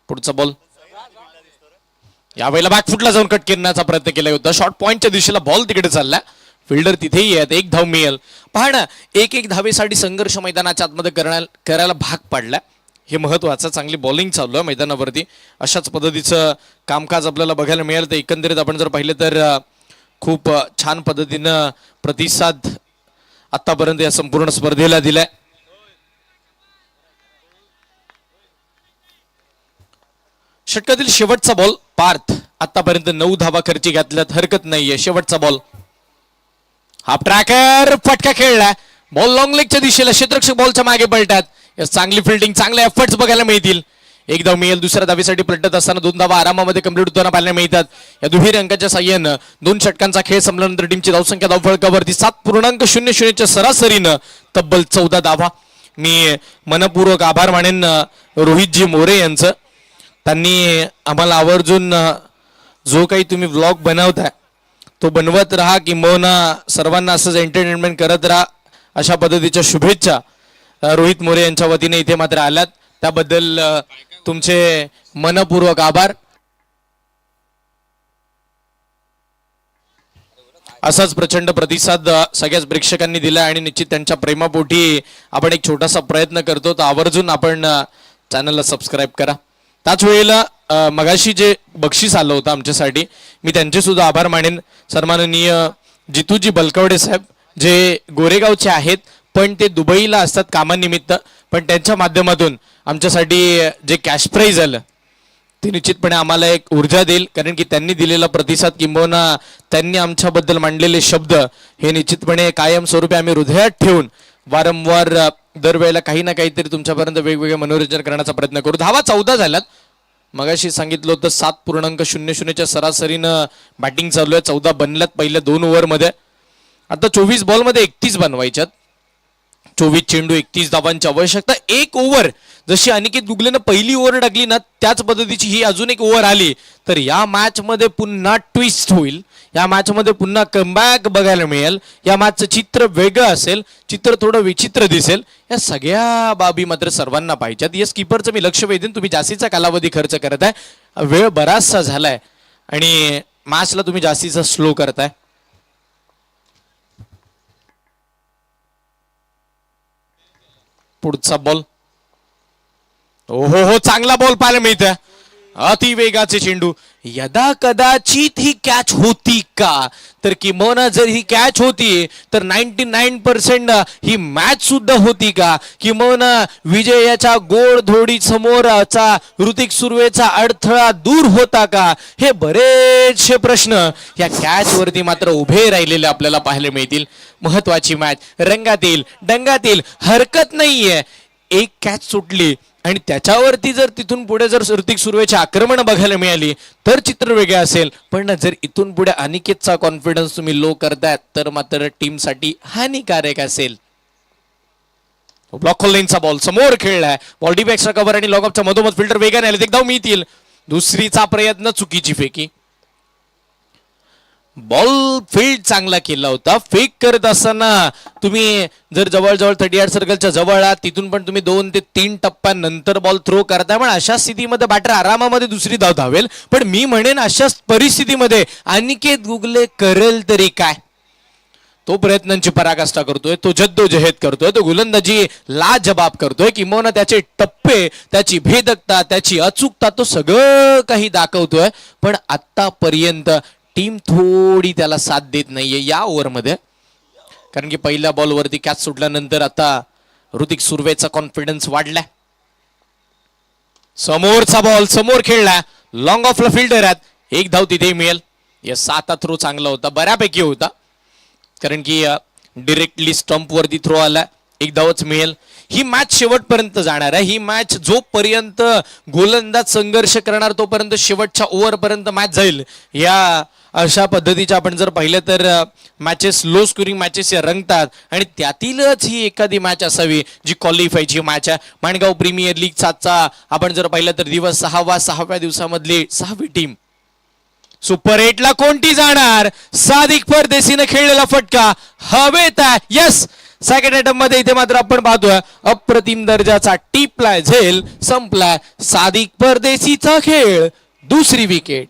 पुढचा बॉल यावेळेला बॅकफुटला जाऊन कट करण्याचा प्रयत्न केला होता. शॉर्ट पॉइंटच्या दिशेला बॉल तिकडे चालला. फिल्डर तिथेही आहेत. 1 धाव मिळेल. पहा ना, एक धावेसाठी संघर्ष मैदानाच्या आतमध्ये करायला भाग पाडला. हे महत्वाचं. चांगली बॉलिंग चालू आहे मैदानावरती. अशाच पद्धतीचं कामकाज आपल्याला बघायला मिळेल. तर एकंदरीत आपण जर पाहिलं तर खूप छान पद्धतीनं प्रतिसाद आतापर्यंत या संपूर्ण स्पर्धेला दिलाय. षटकातील शेवटचा बॉल. पार्थ आतापर्यंत 9 धावा खर्ची घातल्यात. हरकत नाहीये. शेवटचा बॉल. हाफ ट्रॅकर फटका खेळला. बॉल लॉंग लेगच्या दिशेला. क्षेत्ररक्षक बॉलच्या मागे पलटात. चांगली फिल्डिंग. चांगले एफर्ट्स बघायला मिळतील. 1 धाव मिळेल. दुसऱ्या धावेसाठी पलटत असताना 2 धावा आरामामध्ये कंप्लीट होताना पाहायला मिळतात. या दुहेरी अंकाच्या साह्यानं 2 षटकांचा खेळ संपल्यानंतर टीमची धावसंख्या धावफलकावरती 7.00 सरासरीनं तब्बल 14 धावा. मी मनपूर्वक आभार मानेन रोहितजी मोरे यांचं. त्यांनी आम्हाला आवर्जून जो काही तुम्ही व्लॉग बनवताय तो बनवत राहा. किंबहुना सर्वांना असंच एंटरटेनमेंट करत राहा. अशा पद्धतीच्या शुभेच्छा रोहित मोरे यांच्या वतीने इथे मात्र आल्यात. त्याबद्दल तुमचे मनपूर्वक आभार. असाच प्रचंड प्रतिसाद सगळ्याच प्रेक्षकांनी दिला आणि निश्चित त्यांच्या प्रेमापोटी आपण एक छोटासा प्रयत्न करतो. तर आवर्जून आपण चॅनलला सबस्क्राईब करा. त्याच वेळेला मगाशी जे बक्षीस आलं होतं आमच्यासाठी, मी त्यांचे सुद्धा आभार मानेन. सन्माननीय जितूजी बलकवडे साहेब, जे गोरेगावचे आहेत पण ते दुबईला असतात कामानिमित्त, पण त्यांच्या माध्यमातून आमच्यासाठी जे कॅश प्राइज आलं ते निश्चितपणे आम्हाला एक ऊर्जा देईल. कारण की त्यांनी दिलेला प्रतिसाद किंबहुना त्यांनी आमच्याबद्दल मांडलेले शब्द हे निश्चितपणे कायमस्वरूपी आम्ही हृदयात ठेवून वारंवार दरवेळेला काही ना काहीतरी तुमच्यापर्यंत वेगवेगळे मनोरंजन करण्याचा प्रयत्न करू. धावा 14 झाल्यात. मगाशी सांगितलं होतं 7.00 सरासरीनं बॅटिंग चालू आहे. 14 बनल्यात पहिल्या 2 ओव्हरमध्ये. आता 24 बॉलमध्ये 31 बनवायच्यात. 24 चेंडू 31 धावांची आवश्यकता. 1 ओव्हर जशी अनिकेत गुगलेनं पहिली ओव्हर टाकली ना त्याच पद्धतीची ही अजून 1 ओव्हर आली तर या मॅच मध्ये पुन्हा ट्विस्ट होईल. या मॅच मध्ये पुन्हा कमबॅक बघायला मिळेल. या मॅचचं चित्र वेगळं असेल. चित्र थोडं विचित्र दिसेल. या सगळ्या बाबी मात्र सर्वांना पाहिजेत. या स्कीपरचं मी लक्ष वेधेन. तुम्ही जास्तीचा कालावधी खर्च करत आहे. वेळ बराचसा झालाय आणि मॅचला तुम्ही जास्तीचा स्लो करताय. पुढचा बॉल. हो चांगला बॉल पाहायला मिळतोय. अति वेगाचे चेंडू. यदा कदाचित ही कॅच होती का, तर किंबहुना जर ही कॅच होती तर 99% ही मॅच सुद्धा होती का, किंबहुना विजयाच्या गोडधोडी समोरचा ऋतिक सुर्वेचा अडथळा दूर होता का, हे बरेचसे प्रश्न या कॅच वरती मात्र उभे राहिलेले आपल्याला पाहायला मिळतील. महत्वाची मॅच रंगात येईल, डंगात येईल. हरकत नाहीये. एक कॅच सुटली आणि त्याच्यावरती जर तिथून पुढे जर ऋतिक सुर्वेची आक्रमण बघायला मिळाली तर चित्र वेगळे असेल. पण जर इथून पुढे अनिकेतचा कॉन्फिडन्स तुम्ही लो करताय तर मात्र टीमसाठी हानिकारक असेल. ब्लॉक लाईनचा बॉल समोर खेळलाय, बॉल डीप एक्स्ट्रा कव्हर आणि लॉकअपच्या मधोमध फिल्टर वेगाने आले, एक धाव मिळतील. दुसरीचा प्रयत्न चुकीची फेकी. बॉल फील्ड चांगला केला होता. फेक करत असताना तुम्ही जर जवळजवळ 38 सर्कलच्या जवळ आहात तिथून पण तुम्ही 2 ते 3 टप्प्यानंतर बॉल थ्रो करताय. पण अशा स्थितीमध्ये बॅटर आरामामध्ये दुसरी धाव धावेल. पण मी म्हणेन अशा परिस्थितीमध्ये अनिकेत गुगले करेल तरी काय. तो प्रयत्नांची पराकाष्ठा करतोय, तो जद्दोजहद करतोय, तो गोलंदाजी लाजबाब करतोय. किंवा त्याचे टप्पे, त्याची भेदकता, त्याची अचूकता तो सगळं काही दाखवतोय. पण आतापर्यंत टीम थोडी त्याला साथ देत नाहीये या ओव्हरमध्ये. कारण की पहिल्या बॉलवरती कॅच सुटल्यानंतर आता ऋतिक सुर्वेचा कॉन्फिडन्स वाढलाय. समोरचा बॉल समोर खेळला, लॉंग ऑफला फिल्डर आहेत, एक धाव तिथे मिळेल. या 7 थ्रो चांगला होता, बऱ्यापैकी होता. कारण की डिरेक्टली स्टंप वरती थ्रो आला, एक धावच मिळेल. ही मॅच शेवटपर्यंत जाणार आहे. ही मॅच जोपर्यंत गोलंदाज संघर्ष करणार तोपर्यंत शेवटच्या ओव्हर पर्यंत मॅच जाईल. या अशा पद्धतीच्या आपण जर पाहिलं तर मॅचेस लो स्कोरिंग मॅचेस या रंगतात आणि त्यातीलच ही एखादी मॅच असावी जी क्वालिफायची मॅच आहे. माणगाव प्रीमियर लीग 7चा आपण जर पाहिलं तर दिवस 6व्या दिवसामधली 6वी टीम. सुपर 8ला कोणती जाणार. सादिक परदेशीने खेळलेला फटका हवेत आहे. यस, सेकंड अटेम्प्ट मध्ये इथे मात्र आपण पाहतोय अप्रतिम दर्जाचा टिपलाय झेल संपलाय. सादिक परदेशीचा खेळ, दुसरी विकेट.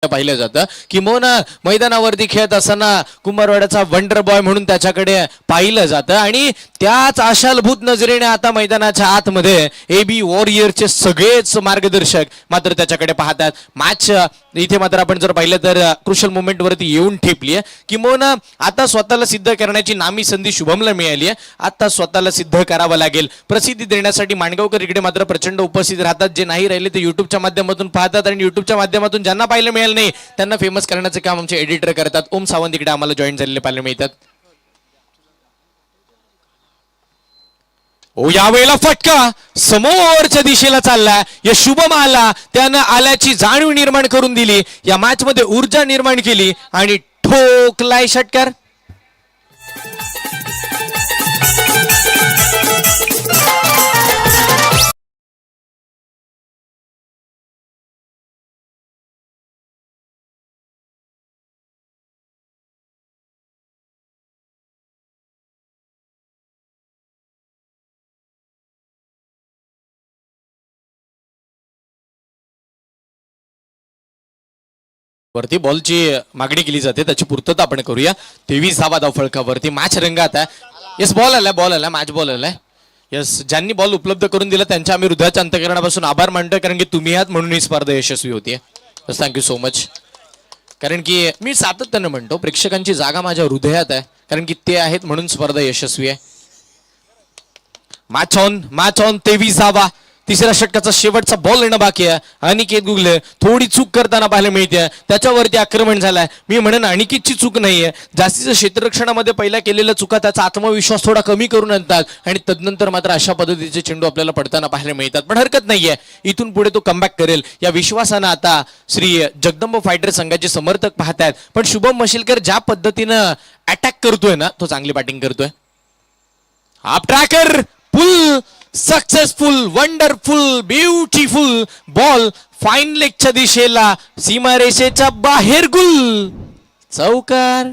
पाहिलं जातं किंवा मैदानावरती खेळत असताना कुंभारवाड्याचा वंडर बॉय म्हणून त्याच्याकडे पाहिलं जातं. आणि त्याच आशालभूत नजरेने आता मैदानाच्या आतमध्ये AB वॉरियरचे सगळेच मार्गदर्शक मात्र त्याच्याकडे पाहतात. मॅच इथे मात्र आपण जर पाहिलं तर क्रुशल मोमेंट वरती येऊन ठेपली आहे. किंवा आता स्वतःला सिद्ध करण्याची नामी संधी शुभमला मिळाली आहे. आता स्वतःला सिद्ध करावं लागेल. प्रसिद्धी देण्यासाठी माणगावकर इकडे मात्र प्रचंड उपस्थित राहतात. जे नाही राहिले ते युट्यूबच्या माध्यमातून पाहतात आणि युट्यूबच्या माध्यमातून ज्यांना पाहिलं मिळालं नाही त्यांना फेमस करण्याचे काम आमचे एडिटर करतात. ओम सावंत इकडे आम्हाला जॉईन झालेले पाहायला मिळतात. ओ यावेळेला फटका समोरच्या दिशेला चाललाय. या शुभम आला, त्यानं आल्याची जाणीव निर्माण करून दिली, या मॅच मध्ये ऊर्जा निर्माण केली आणि ठोकलाय षटकार. वरती बॉलची मागणी केली जाते, त्याची पूर्तता आपण करूया. 23 धावा धाव फळकावरती मॅच रंगात आहे. यस, बॉल आलाय, मॅच बॉल आलाय. यस, ज्यांनी बॉल उपलब्ध करून दिला त्यांच्या आम्ही हृदयाच्या अंतःकरणापासून आभार मानतोय. कारण की तुम्ही आहात म्हणून ही स्पर्धा यशस्वी होतीये. Thank you so much. कारण की मी सातत्यानं म्हणतो प्रेक्षकांची जागा माझ्या हृदयात आहे. कारण की ते आहेत म्हणून स्पर्धा यशस्वी आहे. मॅच ऑन 23 धावा. तिसऱ्या षटकाचा शेवटचा बॉल येणं बाकी आहे. अनिकेत गुगले थोडी चूक करताना पाहायला मिळते, त्याच्यावरती आक्रमण झालंय. मी म्हणेन अनिकेतची चूक नाहीये, जास्तीचं क्षेत्ररक्षणामध्ये पहिल्या केलेल्या चुका त्याचा आत्मविश्वास थोडा कमी करून आणतात आणि तदनंतर मात्र अशा पद्धतीचे चेंडू आपल्याला पडताना पाहायला मिळतात. पण हरकत नाहीये, इथून पुढे तो कमबॅक करेल या विश्वासानं आता श्री जगदंब फायटर संघाचे समर्थक पाहतायत. पण शुभम मशिलकर ज्या पद्धतीनं अटॅक करतोय ना, तो चांगली बॅटिंग करतोय. Half tracker pull successful, wonderful, beautiful ball fine लेगच्या दिशेला सीमारेषेच्या बाहेर गुल चौकार.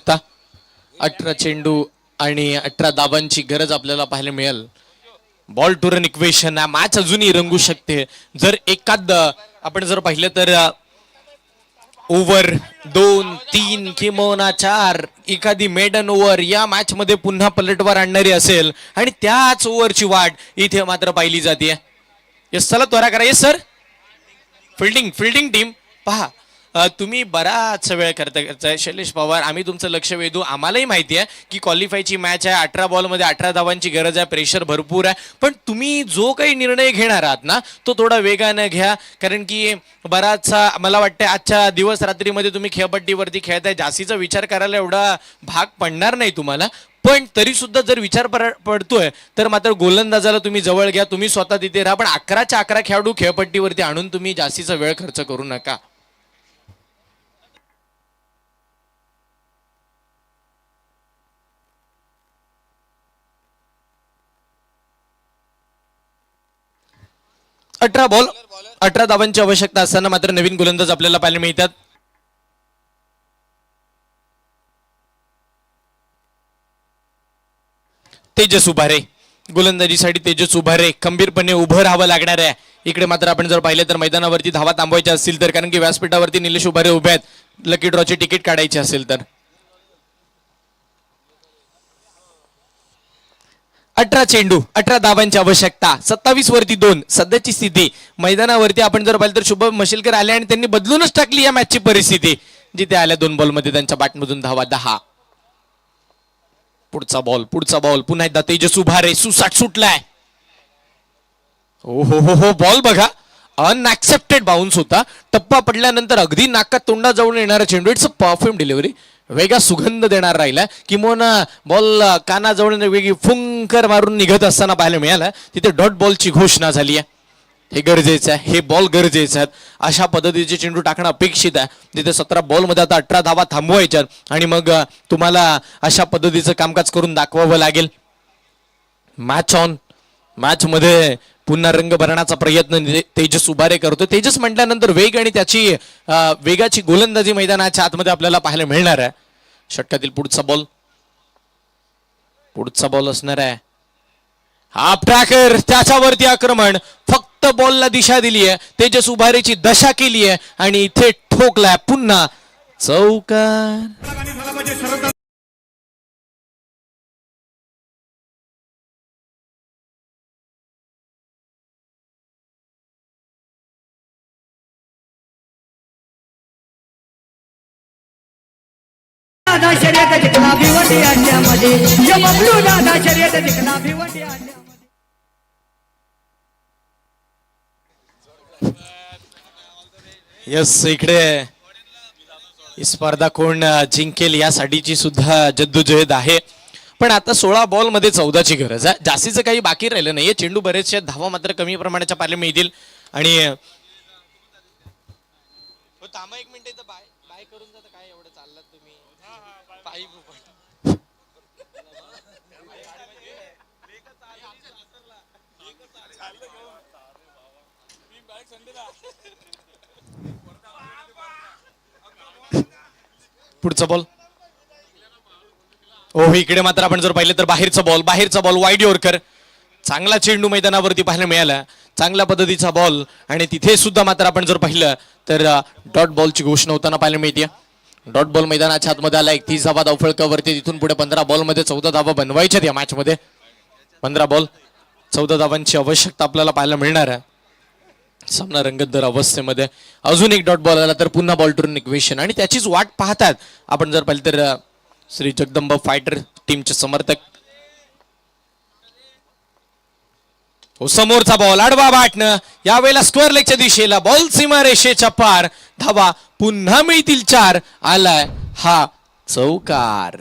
आता 18 चेंडू आणि 18 धावांची गरज आपल्याला पाहायला मिळेल. Ball to run equation match अजूनही रंगू शकते जर एखाद आपण जर पाहिलं तर ओव्हर 2, 3 किंवा 4 एखादी मेडन ओव्हर या मॅच मध्ये पुन्हा पलटवार आणणारी असेल आणि त्याच ओव्हरची वाट इथे मात्र पाहिली जाते. यस चला त्वरा करा. Yes sir. फिल्डिंग टीम पहा तुम्ही बराच वेळ करताय शैलेश पवार. आम्ही तुमचं लक्ष वेधू. आम्हालाही माहिती आहे की क्वालिफायची मॅच आहे. 18 बॉलमध्ये 18 धावांची गरज आहे. प्रेशर भरपूर आहे. पण तुम्ही जो काही निर्णय घेणार आहात ना तो थोडा वेगानं घ्या. कारण की बराचसा मला वाटतं आजच्या दिवस रात्रीमध्ये तुम्ही खेळपट्टीवरती खेळताय. जास्तीचा विचार करायला एवढा भाग पडणार नाही तुम्हाला. पण तरी सुद्धा जर विचार पडतोय तर मात्र गोलंदाजाला तुम्ही जवळ घ्या. तुम्ही स्वतः तिथे राहा. पण 11च्या 11 खेळाडू खेळपट्टीवरती आणून तुम्ही जास्तीचा वेळ खर्च करू नका. अठरा बॉल 18 धावांची आवश्यकता असताना मात्र नवीन गोलंदाज आपल्याला पाहायला मिळतात. तेजस उभारे गोलंदाजीसाठी. तेजस उभारे खंबीरपणे उभं राहावं लागणार आहे. इकडे मात्र आपण जर पाहिलं तर मैदानावरती धावा थांबवायच्या असतील तर कारण की व्यासपीठावरती निलेश उभारे उभे आहेत. लकी ड्रॉची तिकीट काढायची असेल तर 18 चेंडू 18 धावांची आवश्यकता. 27 वरती 2 सध्याची स्थिती मैदानावरती आपण जर पाहिलं तर शुभम मशिलकर आले आणि त्यांनी बदलूनच टाकली या मॅचची परिस्थिती. जिथे आल्या 2 बॉलमध्ये त्यांच्या बॅटमधून धावा 10. पुढचा बॉल पुन्हा एकदा तेजस उभारे सुसाट सुटलाय. हो हो हो हो बॉल बघा अनऍक्सेप्टेड बाउन्स होता. टप्पा पडल्यानंतर अगदी नाकात तोंडाजवळ येणारा चेंडू. It's a perfume delivery. वेगळा सुगंध देणार राहिला किंवा बॉल कानाजवळ वेगळी फुंकर मारून निघत असताना पाहायला मिळाला. तिथे डॉट बॉलची घोषणा झाली आहे. हे गरजेचं आहे. हे बॉल गरजेचं आहेत. अशा पद्धतीचे चेंडू टाकणं अपेक्षित आहे. तिथे 17 बॉलमध्ये आता 18 धावा थांबवायच्या आणि मग तुम्हाला अशा पद्धतीचं कामकाज करून दाखवावं लागेल. Match on. मॅच मध्ये पुन्हा रंग भरण्याचा प्रयत्न तेजस उभारे करतो. तेजस म्हटल्यानंतर वेग आणि त्याची वेगाची गोलंदाजी मैदानाच्या आतमध्ये आपल्याला पाहायला मिळणार आहे. षटकातील पुढचा बॉल असणार आहे. हाफ ट्रॅकर त्याच्यावरती आक्रमण. फक्त बॉलला दिशा दिली आहे. तेजस उभारेची दशा केली आहे आणि इथे ठोकलाय पुन्हा चौकार. दादा शर्यत जिंकला भिवंडी अड्ड्यामध्ये. या बबलू दादा शर्यत जिंकला भिवंडी अड्ड्यामध्ये. यस इकडे ही स्पर्धा कोण जिंकेल यासाठीची सुद्धा जद्दोजहद आहे. पण आता 16 बॉल मध्ये 14ची गरज आहे. जास्तीचं काही बाकी राहिलं नाहीये. चेंडू बरेचसे धावा मात्र कमी प्रमाणाच्या पाहायला मिळतील. आणि थांबा 1 मिनिट इथं बाय करून जाता काय एवढं चाललात तुम्ही पायी पुढचा बॉल. हो इकडे मात्र आपण जर पाहिलं तर बाहेरचा बॉल वाईड यॉर्कर. चांगला चेंडू मैदानावरती पाहायला मिळाला. चांगल्या पद्धतीचा बॉल आणि तिथे सुद्धा मात्र आपण जर पाहिलं तर डॉट बॉलची घोषणा होताना पाहायला मिळते. डॉट बॉल मैदानाच्या आतमध्ये आला. 31 धावा धावफलकावरती. तिथून पुढे 15 बॉलमध्ये 14 धावा बनवायच्यात या मॅच मध्ये. 15 बॉल 14 धावांची आवश्यकता आपल्याला पाहायला मिळणार आहे. सामना रंगतदार अवस्थेमध्ये. अजून एक डॉट बॉल आला तर पुन्हा बॉल टू रन इक्वेशन आणि त्याचीच वाट पाहतात आपण जर पाहिलं तर श्री जगदंब फायटर टीमचे समर्थक. समोरचा बॉल आडवा बाटणं. यावेळेला स्क्वेअर लेगच्या दिशेला बॉल सीमा रेषेच्या पार. धावा पुन्हा मिळतील 4. आलाय हा चौकार.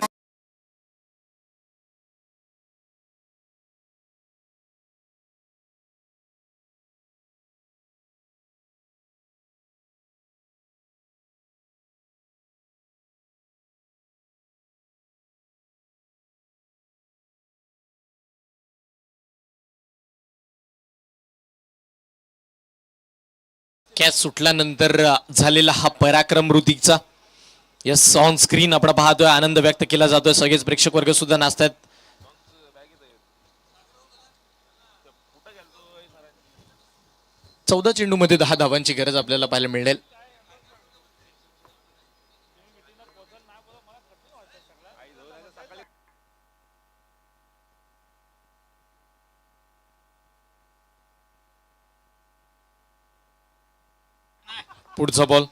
कॅच सुटल्यानंतर झालेला हा पराक्रम ऋतिकचा. यस, ऑन स्क्रीन आपण पाहतोय, आनंद व्यक्त केला जातोय, सगळेच प्रेक्षक वर्ग सुद्धा नाचतात. चौदा चेंडूमध्ये 10 धावांची गरज आपल्याला पाहायला मिळेल. पुढचा बॉल.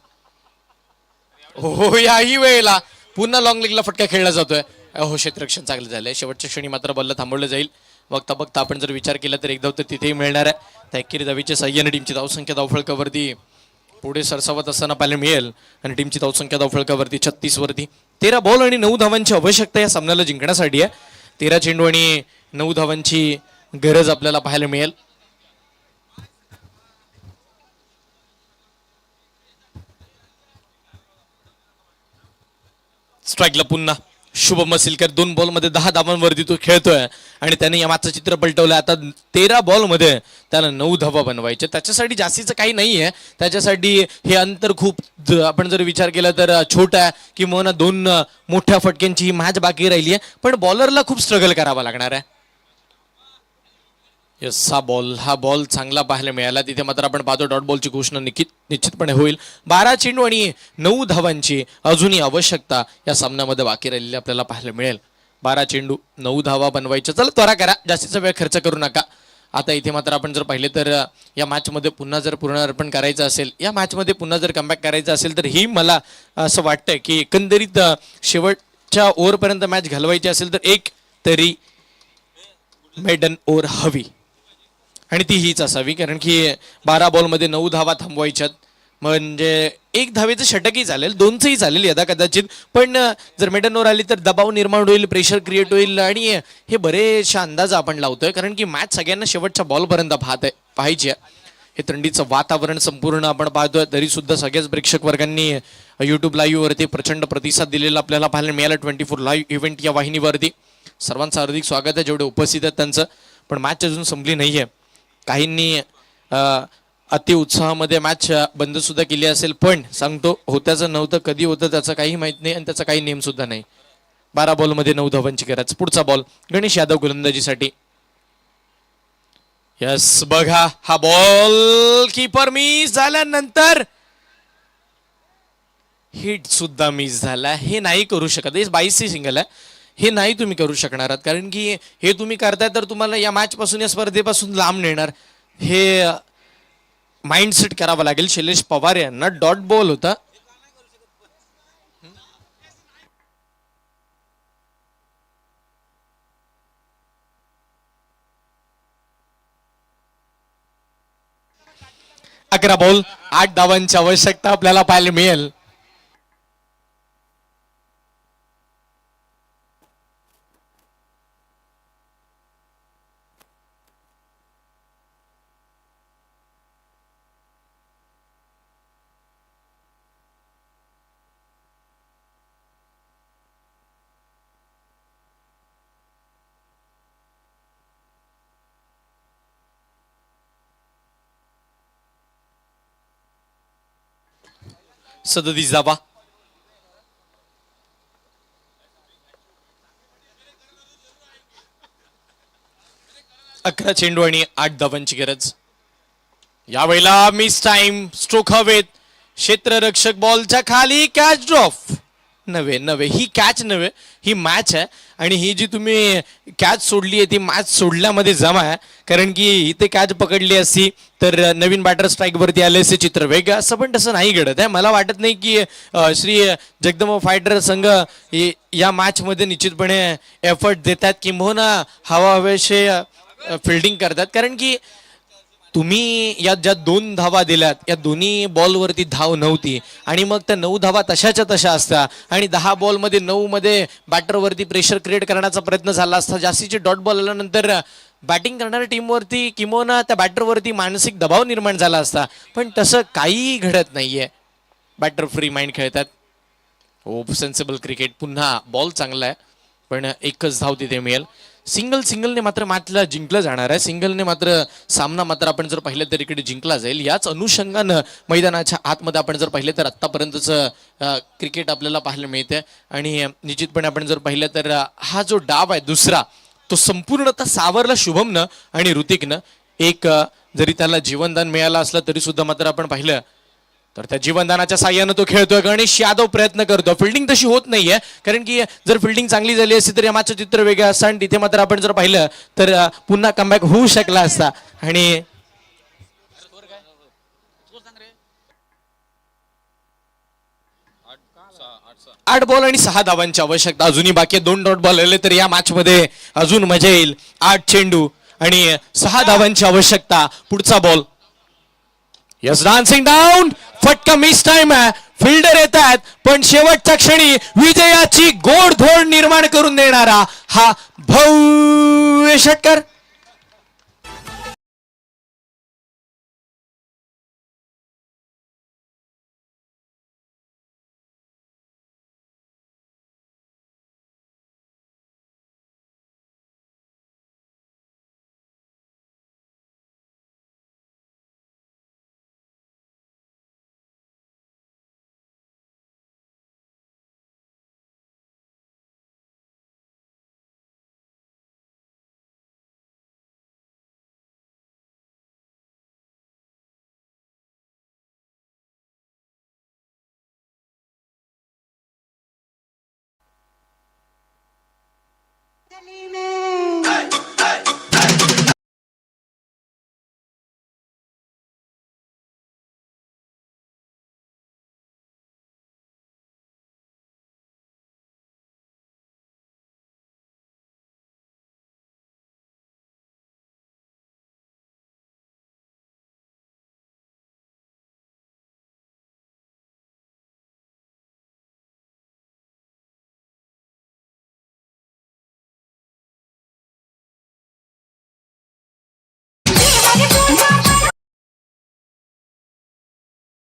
हो, याही वेळेला पुन्हा लॉंग लेगला फटका खेळला जातोय. हो, क्षेत्ररक्षण चांगलं झालंय. शेवटच्या क्षणी मात्र बॉलला थांबवलं जाईल. बघता बघता आपण जर विचार केला तर एक धाव तर तिथेही मिळणार आहे. त्या एकेरी धावीच्या साह्याने टीमची धावसंख्या धावफळकावरती पुढे सरसावत असताना पाहायला मिळेल आणि टीमची धावसंख्या धावफळकावरती 36 वरती. 13 बॉल आणि 9 धावांची आवश्यकता या सामन्याला जिंकण्यासाठी आहे. 13 चेंडू आणि 9 धावांची गरज आपल्याला पाहायला मिळेल. स्ट्राईकला पुन्हा शुभम मसिलकर. 2 बॉलमध्ये 10 धावांवरती तो खेळतोय आणि त्याने या मागचं चित्र पलटवलं. आता 13 बॉलमध्ये त्याला 9 धावा बनवायचे. त्याच्यासाठी जास्तीचं काही नाहीये. त्याच्यासाठी हे अंतर खूप आपण जर विचार केला तर छोटा आहे, किंवा 2 मोठ्या फटक्यांची ही मॅच बाकी राहिली आहे. पण बॉलरला खूप स्ट्रगल करावा लागणार आहे. यस, हा बॉल चांगला पाहायला मिळाला. तिथे मात्र आपण पाहतो डॉट बॉलची घोषणा निश्चितपणे होईल. 12 चेंडू आणि 9 धावांची अजूनही आवश्यकता या सामन्यामध्ये बाकी राहिलेली आपल्याला पाहायला मिळेल. 12 चेंडू 9 धावा बनवायच्या. चला त्वरा करा, जास्तीचा वेळ खर्च करू नका. आता इथे मात्र आपण जर पाहिले तर या मॅचमध्ये पुन्हा जर पुनरार्पण करायचं असेल, या मॅचमध्ये पुन्हा जर कमबॅक करायचं असेल तर ही मला असं वाटतंय की एकंदरीत शेवटच्या ओव्हरपर्यंत मॅच घालवायची असेल तर एक तरी मेडन ओव्हर हवी आणि ती हीच असावी. कारण की 12 बॉलमध्ये 9 धावा थांबवायच्यात. म्हणजे 1 धावेचं षटकही चालेल, 2चंही चालेल यदा कदाचित. पण जर मेडन ओव्हर आली तर दबाव निर्माण होईल, प्रेशर क्रिएट होईल आणि हे बरेचशा अंदाज आपण लावतोय. कारण की मॅच सगळ्यांना शेवटच्या बॉलपर्यंत पाहायची आहे. हे थंडीचं वातावरण संपूर्ण आपण पाहतोय. तरी सुद्धा सगळ्याच प्रेक्षक वर्गांनी युट्यूब लाईव्हवरती प्रचंड प्रतिसाद दिलेला आपल्याला पाहायला मिळाला. 24 लाईव्ह इव्हेंट या वाहिनीवरती सर्वांचं हार्दिक स्वागत आहे जेवढे उपस्थित आहेत त्यांचं. पण मॅच अजून संपली नाहीये. काहींनी अतिउत्साहामध्ये मॅच बंद सुद्धा केली असेल, पण सांगतो होत्याचं नव्हतं, कधी होतं त्याचं काही माहित नाही आणि त्याचा काही नेम सुद्धा नाही. 12 बॉलमध्ये 9 धावांची गरज. पुढचा बॉल गणेश यादव गोलंदाजीसाठी. यस, बघा हा बॉल कीपर मिस झाल्यानंतर हिट सुद्धा मिस झाला. हे नाही करू शकत. हे 22 सिंगल आहे. हे नाही तुम्ही करू शकणार आहात. कारण की हे तुम्ही करताय तर तुम्हाला या मॅच पासून, या स्पर्धेपासून लांब नेणार. हे माइंडसेट करावं लागेल. शैलेश पवार यांना डॉट बॉल होता. अकरा बॉल 8 धावांची आवश्यकता आपल्याला पाहायला मिळेल. सदतीस धावा. अकरा चेंडू आणि 8 धावांची गरज. यावेळेला मिस टाइम, स्ट्रोक हवेत, क्षेत्ररक्षक बॉलच्या खाली, कॅच ड्रॉप. नव्हे ही कॅच नव्हे, ही मॅच आहे. आणि ही जी तुम्ही कॅच सोडली आहे ती मॅच सोडल्यामध्ये जमा आहे. कारण की इथे कॅच पकडली असती तर नवीन बॅटर स्ट्राईक वरती आले असते चित्र वेगळं. असं पण तसं नाही घडत आहे. मला वाटत नाही की श्री जगदंबा फायटर संघ या मॅच मध्ये निश्चितपणे एफर्ट देतात किंवा हवा हवेशी फिल्डिंग करतात. कारण की तुम्ही या ज्या 2 धावा दिल्यात या दोन्ही बॉलवरती धाव नव्हती आणि मग त्या 9 धावा तशाच्या तशा असत्या आणि 10 बॉलमध्ये 9 मध्ये बॅटरवरती प्रेशर क्रिएट करण्याचा प्रयत्न झाला असता. जास्तीचे डॉट बॉल आल्यानंतर बॅटिंग करणाऱ्या टीमवरती किंवा त्या बॅटरवरती मानसिक दबाव निर्माण झाला असता, पण तसं काहीही घडत नाहीये. बॅटर फ्री माइंड खेळतात. Sensible cricket. पुन्हा बॉल चांगला आहे पण एकच धाव तिथे मिळेल. सिंगलने मात्र मॅचला जिंकलं जाणार आहे. सिंगलने मात्र सामना मात्र आपण जर पाहिलं तर इकडे जिंकला जाईल. याच अनुषंगानं मैदानाच्या आतमध्ये आपण जर पाहिलं तर आत्तापर्यंतचं क्रिकेट आपल्याला पाहायला मिळते आणि निश्चितपणे आपण जर पाहिलं तर हा जो डाव आहे दुसरा तो संपूर्णतः सावरला शुभमनं आणि ऋतिकनं. एक जरी त्याला जीवनदान मिळालं असलं तरी सुद्धा मात्र आपण पाहिलं तर त्या जीवनदानाच्या साह्यानं तो खेळतोय. गणेश यादव प्रयत्न करतो. फिल्डिंग तशी होत नाहीये कारण की जर फिल्डिंग चांगली झाली असती तर या मॅचचं चित्र वेगळं असतं आणि तिथे मात्र आपण जर पाहिलं तर पुन्हा कमबॅक होऊ शकला असता. आणि 8 बॉल आणि 6 धावांची आवश्यकता अजूनही बाकी. 2 डॉट बॉल आले तर या मॅच मध्ये अजून मजा येईल. 8 चेंडू आणि 6 धावांची आवश्यकता. पुढचा बॉल. Yes, dancing down. फटका मिस टाइम आहे. फिल्डर येत आहेत पण शेवटच्या क्षणी विजयाची गोडधोड निर्माण करून देणारा हा भव्य षटकार. गली में